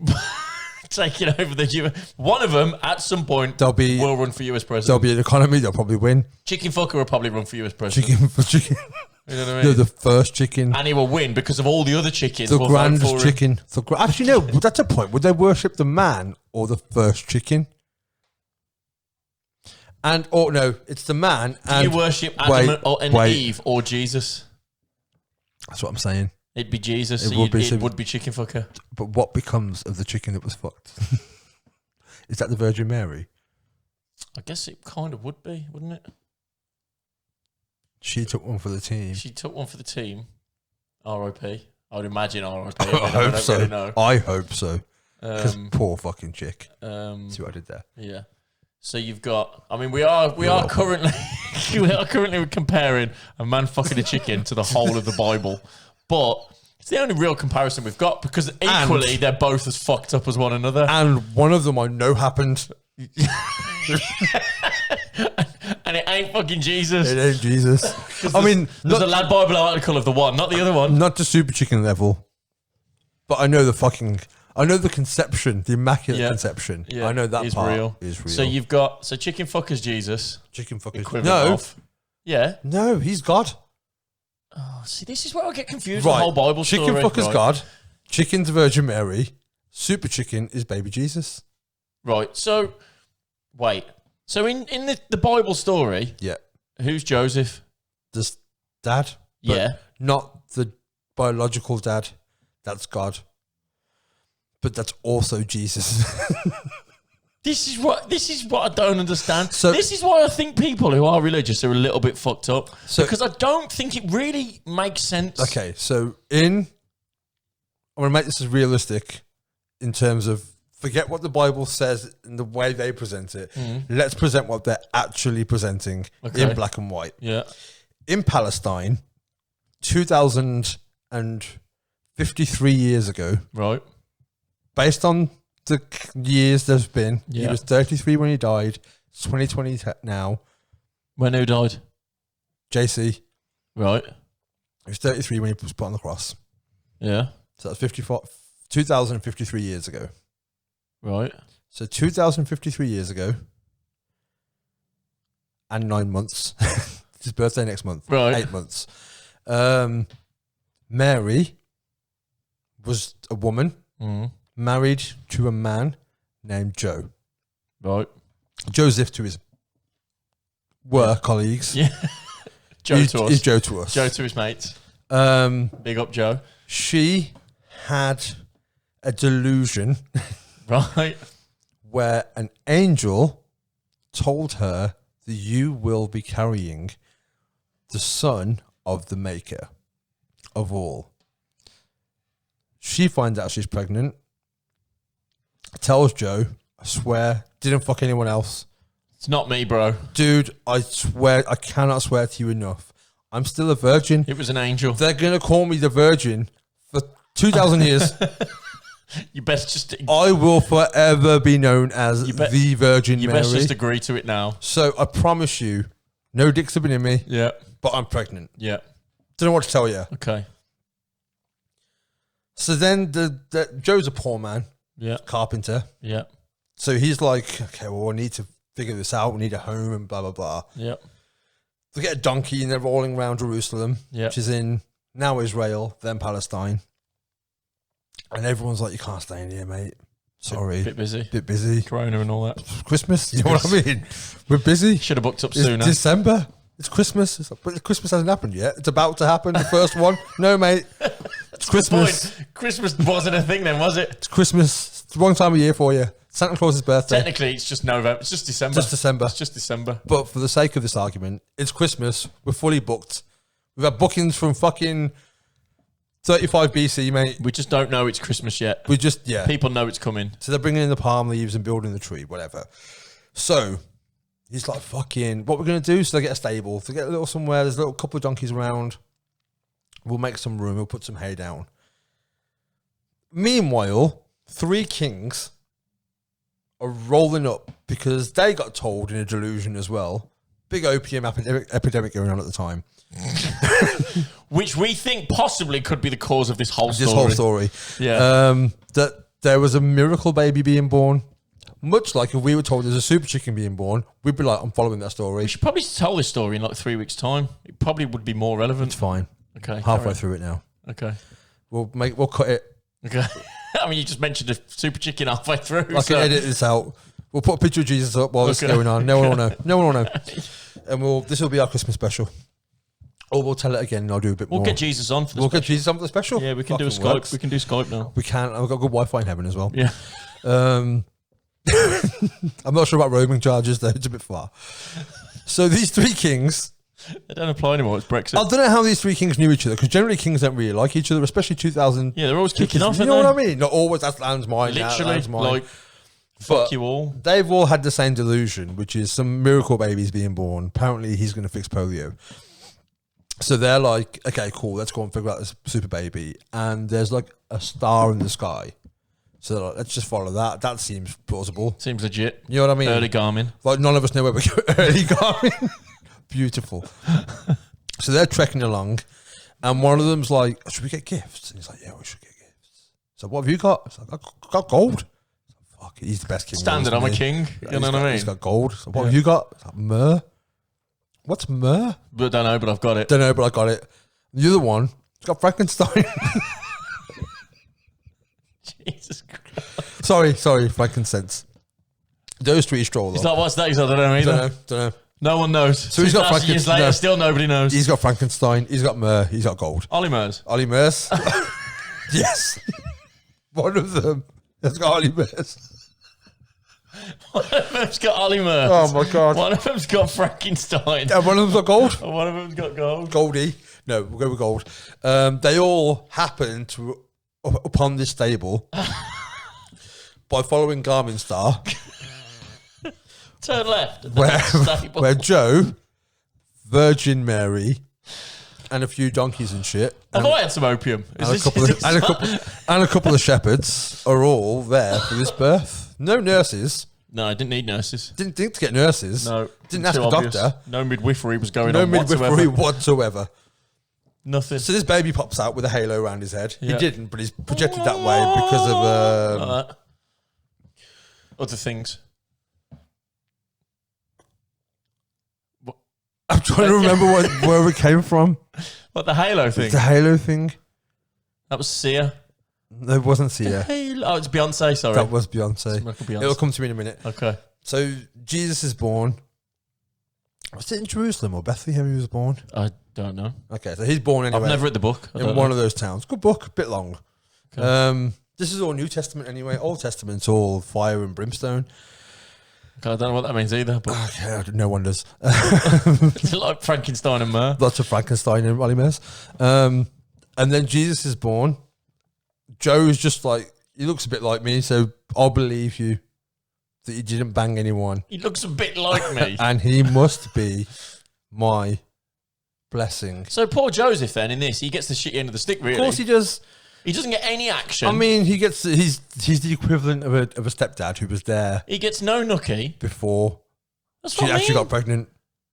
C: taking over the one of them at some point
B: will
C: run for US president.
B: There'll be an economy. They'll probably win.
C: Chicken fucker will probably run for US president.
B: Chicken for chicken.
C: You know what I mean?
B: No, the first chicken.
C: And he will win because of all the other chickens.
B: The
C: will vote
B: grandest
C: for him.
B: chicken. Actually, no. That's a point. Would they worship the man or the first chicken? Or no, it's the man.
C: Do you worship Adam and Eve or Jesus?
B: That's what I'm saying.
C: It'd be Jesus.
B: It
C: would be chicken fucker.
B: But what becomes of the chicken that was fucked? Is that the Virgin Mary?
C: I guess it kind of would be, wouldn't it?
B: She took one for the team.
C: She took one for the team. R.I.P. I would imagine R.I.P.
B: I hope so.
C: Really know.
B: I hope so. Because poor fucking chick. See what I did there?
C: Yeah. So you've got. I mean, we are currently comparing a man fucking a chicken to the whole of the Bible, but it's the only real comparison we've got because equally they're both as fucked up as one another.
B: And one of them I know happened.
C: And it ain't fucking Jesus.
B: It ain't Jesus. I mean,
C: there's a Lad Bible article of the one, not the other one.
B: Not to super chicken level, but I know the conception, the immaculate conception. Yeah, I know that part
C: real.
B: Is real.
C: So you've got chicken fucker's Jesus.
B: Chicken fuckers.
C: No. Yeah.
B: No, he's God.
C: Oh, see, this is where I get confused with the whole Bible story.
B: Chicken fucker's God. Chicken's Virgin Mary. Super chicken is baby Jesus.
C: Right. So, wait. So in the Bible story, who's Joseph?
B: The dad.
C: Yeah.
B: Not the biological dad. That's God. But that's also Jesus.
C: This is what I don't understand.
B: So-
C: this is why I think people who are religious are a little bit fucked up.
B: So-
C: because I don't think it really makes sense.
B: Okay, so I'm going to make this as realistic in terms of forget what the Bible says and the way they present it. Let's present what they're actually presenting in black and white.
C: Yeah.
B: In Palestine, 2,053 years ago,
C: Right.
B: based on the years there's been, he
C: Yeah.
B: was 33 when he died. It's 2020 now.
C: When who died?
B: JC,
C: Right.
B: he was 33 when he was put on the cross.
C: Yeah.
B: So that's 2,053 years ago.
C: Right.
B: So 2,053 years ago and 9 months. It's his birthday next month.
C: Right.
B: 8 months. Mary was a woman married to a man named Joe.
C: Right.
B: Joseph to his colleagues.
C: Yeah. Joe to us.
B: Is Joe to us.
C: Joe to his mates. Big up, Joe.
B: She had a delusion
C: Right.
B: where an angel told her that you will be carrying the son of the maker of all. She finds out she's pregnant, tells Joe, I swear, didn't fuck anyone else.
C: It's not me, bro.
B: Dude, I swear, I cannot swear to you enough. I'm still a virgin.
C: It was an angel.
B: They're going to call me the virgin for 2,000 years.
C: You best just...
B: I will forever be known as the Virgin
C: You
B: Mary.
C: best just agree to it now.
B: So I promise you, no dicks have been in me,
C: Yeah.
B: but I'm pregnant.
C: Yeah.
B: Don't know what to tell you.
C: Okay.
B: So then Joe's a poor man,
C: Yeah.
B: carpenter.
C: Yeah.
B: So he's like, okay, well, we need to figure this out. We need a home and blah, blah, blah.
C: Yeah.
B: They get a donkey and they're rolling around Jerusalem,
C: Yeah.
B: which is in now Israel, then Palestine. And everyone's like, you can't stay in here, mate. Sorry.
C: Bit busy.
B: Bit busy.
C: Corona and all that.
B: Christmas, you know what I mean? We're busy.
C: Should have booked up
B: It's
C: sooner.
B: December. It's Christmas. But Christmas hasn't happened yet. It's about to happen. The first one. No, mate. It's Christmas.
C: Christmas wasn't a thing then, was it?
B: It's Christmas. It's the wrong time of year for you. Santa Claus's birthday.
C: Technically, it's just November. It's just December.
B: Just December.
C: It's just December.
B: But for the sake of this argument, it's Christmas. We're fully booked. We've had bookings from fucking 35 BC, mate.
C: We just don't know it's Christmas yet.
B: We just, yeah.
C: People know it's coming.
B: So they're bringing in the palm leaves and building the tree, whatever. So he's like, fucking, what we're going to do? So they get a stable. They get a little somewhere. There's a little couple of donkeys around. We'll make some room. We'll put some hay down. Meanwhile, 3 kings are rolling up because they got told in a delusion as well. Big opium epidemic going on at the time.
C: Which we think possibly could be the cause of this whole story.
B: This whole story.
C: Yeah.
B: That there was a miracle baby being born. Much like if we were told there's a super chicken being born, we'd be like, I'm following that story.
C: We should probably tell this story in like 3 weeks' time. It probably would be more relevant.
B: It's fine.
C: Okay.
B: Halfway through it now.
C: Okay.
B: We'll cut it.
C: Okay. I mean, you just mentioned a super chicken halfway through.
B: I can edit this out. We'll put a picture of Jesus up while this is going on. No one will know. No one will know. And this will be our Christmas special. Or we'll tell it again and I'll do a bit more.
C: We'll get Jesus on for the
B: We'll get Jesus on for the special.
C: Yeah, we can do a
B: Fucking
C: Skype.
B: works.
C: We can do Skype now.
B: We can. I've got good Wi-Fi in heaven as well.
C: Yeah.
B: I'm not sure about roaming charges though. It's a bit far. So these 3 kings...
C: They don't apply anymore. It's Brexit.
B: I don't know how these 3 kings knew each other because generally kings don't really like each other, especially 2000.
C: Yeah, they're always kicking off.
B: You know what I mean? Not always. That's land's mine.
C: Literally,
B: Land's mine.
C: like, fuck you all.
B: They've all had the same delusion, which is some miracle baby's being born. Apparently, he's going to fix polio. So they're like, okay, cool. Let's go and figure out this super baby. And there's like a star in the sky. So they're like, let's just follow that. That seems plausible.
C: Seems legit.
B: You know what I mean?
C: Early Garmin.
B: Like none of us know where we're going. Early Garmin. Beautiful. So they're trekking along, and one of them's like, should we get gifts? And he's like, yeah, we should get gifts. So what have you got? It's like, I got gold. Fuck it, he's the best king.
C: Standard, I'm a king. You know what I mean?
B: He's got gold. So what have you got? It's like, myrrh. What's myrrh?
C: But don't know, but I've got it.
B: Don't know, but I got it. The other one, he's got Frankenstein.
C: Jesus Christ.
B: sorry, frankincense. Those 3 stroll.
C: It's like, what's that? He's like, I don't know either.
B: Don't know.
C: No one knows.
B: So he's got
C: 2,000 years
B: Frankenstein.
C: later,
B: No.
C: still nobody knows.
B: He's got Frankenstein. He's got myrrh. He's got gold.
C: Ollie Murs.
B: Ollie Murs. Yes. One of them has got Ollie Murs.
C: One of them's got Ollie Murs.
B: Oh my God.
C: One of them's got Frankenstein.
B: And one of them's got gold.
C: And one of them's got gold.
B: Goldie. No, we'll go with gold. They all happen to upon this stable by following Garmin Star,
C: Turn left.
B: where Joe, Virgin Mary, and a few donkeys and shit,
C: Have I had some opium?
B: and a couple of shepherds are all there for this birth. No nurses.
C: No, I didn't need nurses.
B: Didn't think to get nurses.
C: No.
B: Didn't ask
C: too
B: a
C: obvious.
B: doctor.
C: No midwifery was going
B: No
C: on
B: midwifery
C: whatsoever.
B: whatsoever.
C: Nothing.
B: So this baby pops out with a halo around his head.
C: Yeah.
B: He didn't, but he's projected that way because of
C: Like that. Other things.
B: I'm trying to remember where it came from.
C: What, the halo thing?
B: The halo thing.
C: That was Sia.
B: No, it wasn't Sia.
C: Halo. Oh, it's Beyonce, sorry.
B: That was Beyonce.
C: Michael Beyonce.
B: It'll come to me in a minute.
C: Okay.
B: So Jesus is born. Was it in Jerusalem or Bethlehem he was born?
C: I don't know.
B: Okay, so he's born anyway.
C: I've never read the book. I
B: in
C: don't
B: one
C: know.
B: of those towns. Good book, a bit long.
C: Okay.
B: This is all New Testament anyway. Old Testament's all fire and brimstone.
C: Okay, I don't know what that means either, but
B: Okay, no one does.
C: it's like Frankenstein and Mur.
B: Lots of Frankenstein and Ollie Murs. And then Jesus is born. Joe's just like, he looks a bit like me, so I'll believe you that you didn't bang anyone.
C: He looks a bit like me.
B: And he must be my blessing.
C: So poor Joseph then in this, he gets the shitty end of the stick really.
B: Of course he does.
C: He doesn't get any action.
B: I mean, he's the equivalent of a stepdad who was there
C: he gets no nookie.
B: before
C: That's
B: she
C: what I
B: actually
C: mean.
B: got pregnant.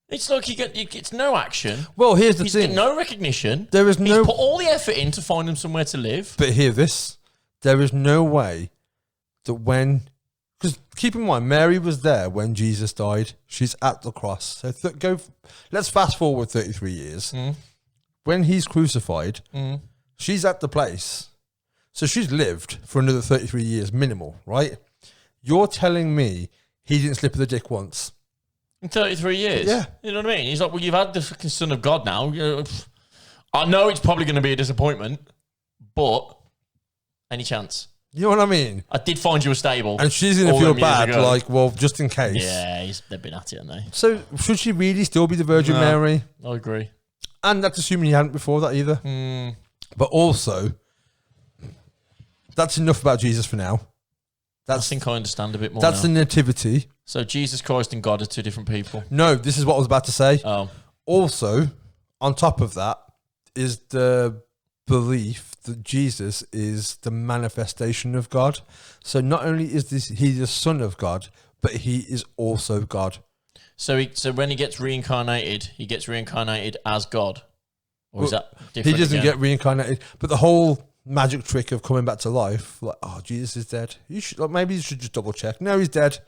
C: It's like he gets no action.
B: Well, here's the
C: He's
B: thing.
C: getting no recognition.
B: There is
C: He's
B: no...
C: put all the effort in to find him somewhere to live.
B: But hear this. There is no way that when... Because keep in mind, Mary was there when Jesus died. She's at the cross. So let's fast forward 33 years. When he's crucified, she's at the place. So she's lived for another 33 years minimal, right? You're telling me he didn't slip of the dick once.
C: In 33 years?
B: Yeah.
C: You know what I mean? He's like, well, you've had the fucking Son of God now. I know it's probably going to be a disappointment, but any chance?
B: You know what I mean?
C: I did find you a stable.
B: And she's going to
C: all
B: feel
C: them years
B: bad,
C: ago.
B: like, well, just in case.
C: Yeah, they've been at it, haven't they?
B: So should she really still be the Virgin
C: No.
B: Mary?
C: I agree.
B: And that's assuming he hadn't before that either. But also, that's enough about Jesus for now.
C: I think I understand a bit more
B: That's
C: now.
B: the nativity.
C: So Jesus Christ and God are two different people.
B: No, this is what I was about to say.
C: Oh.
B: Also, on top of that, is the belief that Jesus is the manifestation of God. So not only is he the Son of God, but he is also God.
C: So when he gets reincarnated as God? Or is that different?
B: He doesn't
C: again?
B: get reincarnated. But the whole magic trick of coming back to life, like, oh, Jesus is dead. Maybe you should just double check. No, he's dead.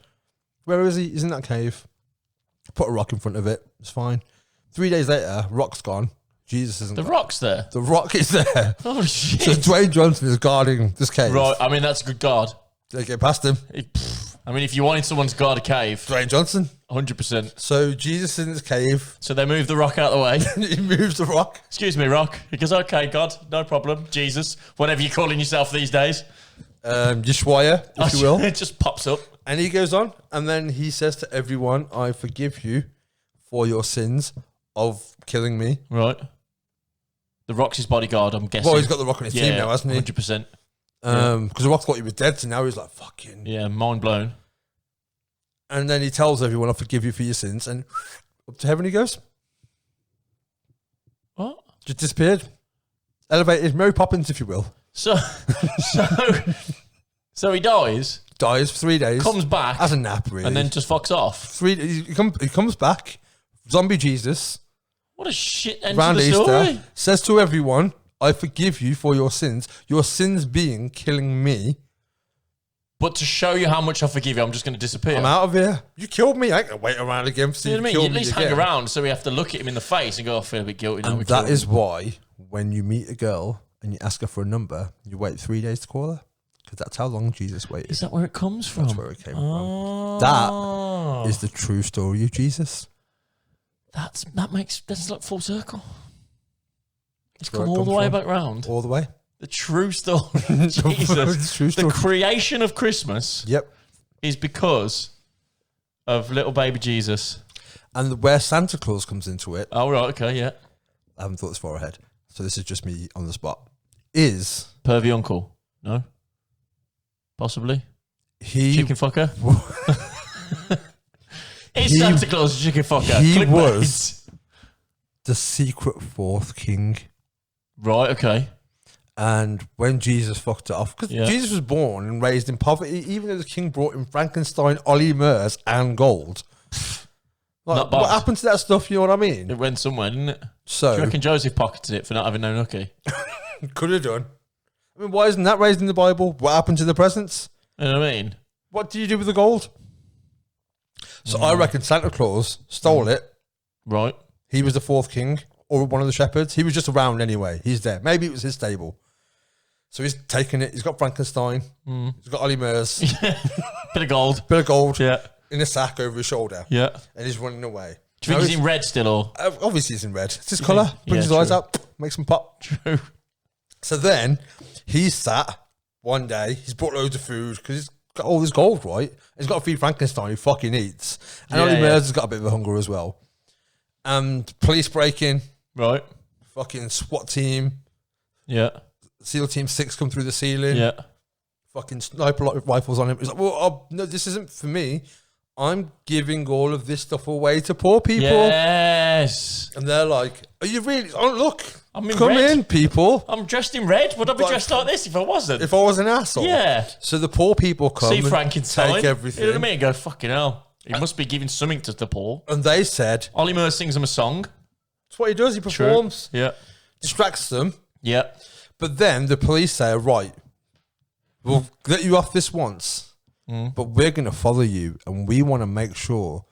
B: Where is he? He's in that cave. Put a rock in front of it. It's fine. 3 days later, rock's gone. Jesus isn't.
C: The rock's there.
B: The rock is there.
C: Oh shit!
B: So Dwayne Johnson is guarding this cave.
C: Right. I mean, that's a good guard.
B: They get past him.
C: I mean, if you wanted someone to guard a cave,
B: Dwayne Johnson.
C: 100%.
B: So Jesus is in this cave.
C: So they move the rock out of the way.
B: He moves the rock.
C: Excuse me, rock. He goes, okay, God, no problem. Jesus, whatever you're calling yourself these days.
B: Yeshua, if you will.
C: It just pops up.
B: And he goes on, and then he says to everyone, I forgive you for your sins of killing me.
C: Right. The rock's his bodyguard, I'm guessing.
B: Well, he's got the rock on his team now, hasn't he?
C: 100%.
B: Because the rock thought he was dead, so now he's like, fucking.
C: Yeah, mind blown.
B: And then he tells everyone, I forgive you for your sins, and up to heaven he goes.
C: What?
B: Just disappeared. Elevated, Mary Poppins, if you will.
C: So he dies,
B: Dies for 3 days.
C: comes back,
B: Has a nap, really.
C: and then just fucks off.
B: he comes back, zombie Jesus,
C: What a shit end
B: round
C: to the
B: Easter,
C: story.
B: says to everyone, I forgive you for your sins being killing me.
C: But to show you how much I forgive you, I'm just going to disappear.
B: I'm out of here. You killed me. I ain't gonna wait around again for
C: You know
B: you
C: what I
B: to
C: mean?
B: kill
C: You at
B: me
C: least
B: again.
C: hang around so we have to look at him in the face and go, I feel a bit guilty now.
B: And
C: we
B: that
C: killed
B: is
C: him.
B: why when you meet a girl and you ask her for a number, you wait 3 days to call her. Because that's how long Jesus waited.
C: Is that where it comes from?
B: That's where it came from.
C: Oh.
B: That is the true story of Jesus.
C: That's like full circle. It's
B: where
C: come
B: it
C: all the
B: comes
C: way
B: from.
C: back round.
B: All the way.
C: The true story of Jesus.
B: True
C: The
B: story.
C: creation of Christmas
B: Yep.
C: is because of little baby Jesus.
B: And where Santa Claus comes into it,
C: Oh, right, okay, yeah.
B: I haven't thought this far ahead, so this is just me on the spot, is
C: Pervy uncle. No? Possibly?
B: he...
C: Chicken fucker? Is Santa Claus a chicken fucker?
B: He
C: Clickbait.
B: was the secret fourth king.
C: Right, okay.
B: And when Jesus fucked it off, because
C: Yeah.
B: Jesus was born and raised in poverty, even though the king brought in Frankenstein, Ollie Murs, and gold. Like,
C: Not bad.
B: what happened to that stuff? You know what I mean?
C: It went somewhere, didn't it?
B: So
C: Do you reckon Joseph pocketed it for not having no nookie?
B: could have done. I mean, why isn't that raised in the Bible? What happened to the presents?
C: You know what I mean?
B: What do you do with the gold? So I reckon Santa Claus stole it.
C: Right.
B: He was the fourth king or one of the shepherds. He was just around anyway. He's there. Maybe it was his stable. So he's taken it. He's got Frankenstein. He's got Ollie Murs.
C: Bit of gold.
B: Bit of gold
C: Yeah.
B: in a sack over his shoulder.
C: Yeah.
B: And he's running away.
C: Do you think he's in red still, or?
B: Obviously he's in red. It's his colour.
C: Yeah,
B: Brings his eyes
C: true.
B: out. Makes him pop.
C: True.
B: So then he's sat one day. He's brought loads of food because he's got all this gold, right? He's got to feed Frankenstein who fucking eats. And Ollie Murs has got a bit of a hunger as well. And police break in.
C: Right.
B: Fucking SWAT team.
C: Yeah.
B: SEAL Team 6 come through the ceiling.
C: Yeah.
B: Fucking sniper rifles on him. He's like, well, no, this isn't for me. I'm giving all of this stuff away to poor people.
C: Yes.
B: And they're like, are you really? Oh, look.
C: I'm in
B: Come
C: red.
B: in, people.
C: I'm dressed in red. Would I be
B: Like,
C: dressed like this if I wasn't?
B: If I was an asshole.
C: Yeah.
B: So the poor people come
C: See
B: and
C: Frankenstein.
B: take everything.
C: You know what I mean? Go, fucking hell. He must be giving something to the poor.
B: And they said,
C: Ollie Murs sings him a song.
B: that's what he does. He performs.
C: Yeah.
B: Distracts them.
C: Yeah.
B: But then the police say, right, we'll let you off this once, but we're going to follow you and we want to make sure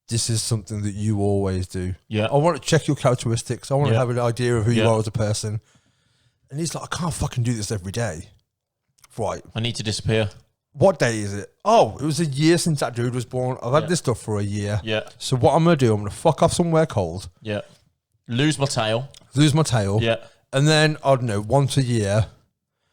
B: this is something that you always do.
C: Yeah.
B: I want to check your characteristics. I want to
C: Yeah.
B: have an idea of who you
C: Yeah.
B: are as a person. And he's like, I can't fucking do this every day. Right.
C: I need to disappear.
B: What day is it? Oh, it was a year since that dude was born. I've had this stuff for a year.
C: Yeah.
B: So what I'm going to do, I'm going to fuck off somewhere cold,
C: Yeah. Lose my tail.
B: lose my tail,
C: Yeah.
B: and then, I don't know, once a year,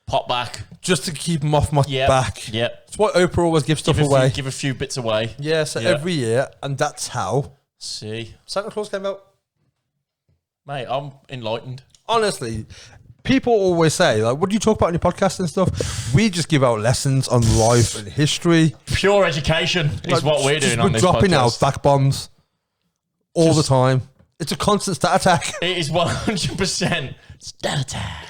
C: Pop back.
B: just to keep him off my
C: Yeah.
B: back.
C: Yeah.
B: It's why Oprah always gives stuff
C: Give
B: away.
C: a few bits away.
B: Yeah, so
C: Yeah.
B: every year, and that's how
C: See.
B: Santa Claus came out.
C: Mate, I'm enlightened.
B: Honestly, people always say, like, what do you talk about on your podcast and stuff? We just give out lessons on life and history.
C: Pure education is
B: Like,
C: what we're doing on
B: we're
C: this
B: dropping
C: podcast.
B: out back bombs all the time. It's a constant stat attack.
C: It is 100% stat attack.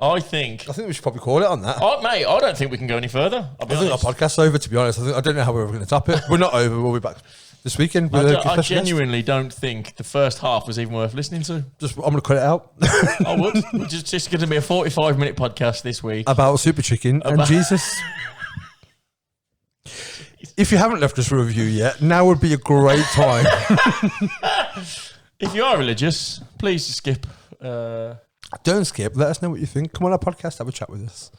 C: I think,
B: we should probably call it on that.
C: mate, I don't think we can go any further. I'll be
B: I think our
C: honest.
B: podcast's over, to be honest. I don't know how we're ever going to top it. We're not over. We'll be back this weekend. With a
C: I
B: special guest.
C: genuinely don't think the first half was even worth listening to.
B: I'm going to cut it out.
C: I would. It's just going to be a 45-minute podcast this week.
B: About Super Chicken and Jesus. If you haven't left us a review yet, now would be a great time.
C: If you are religious, please skip.
B: Don't skip. Let us know what you think. Come on our podcast, have a chat with us.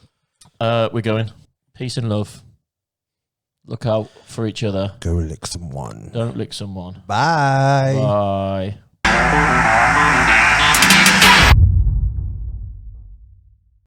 C: We're going. Peace and love. Look out for each other.
B: Go lick someone.
C: Don't lick someone.
B: Bye.
C: Bye.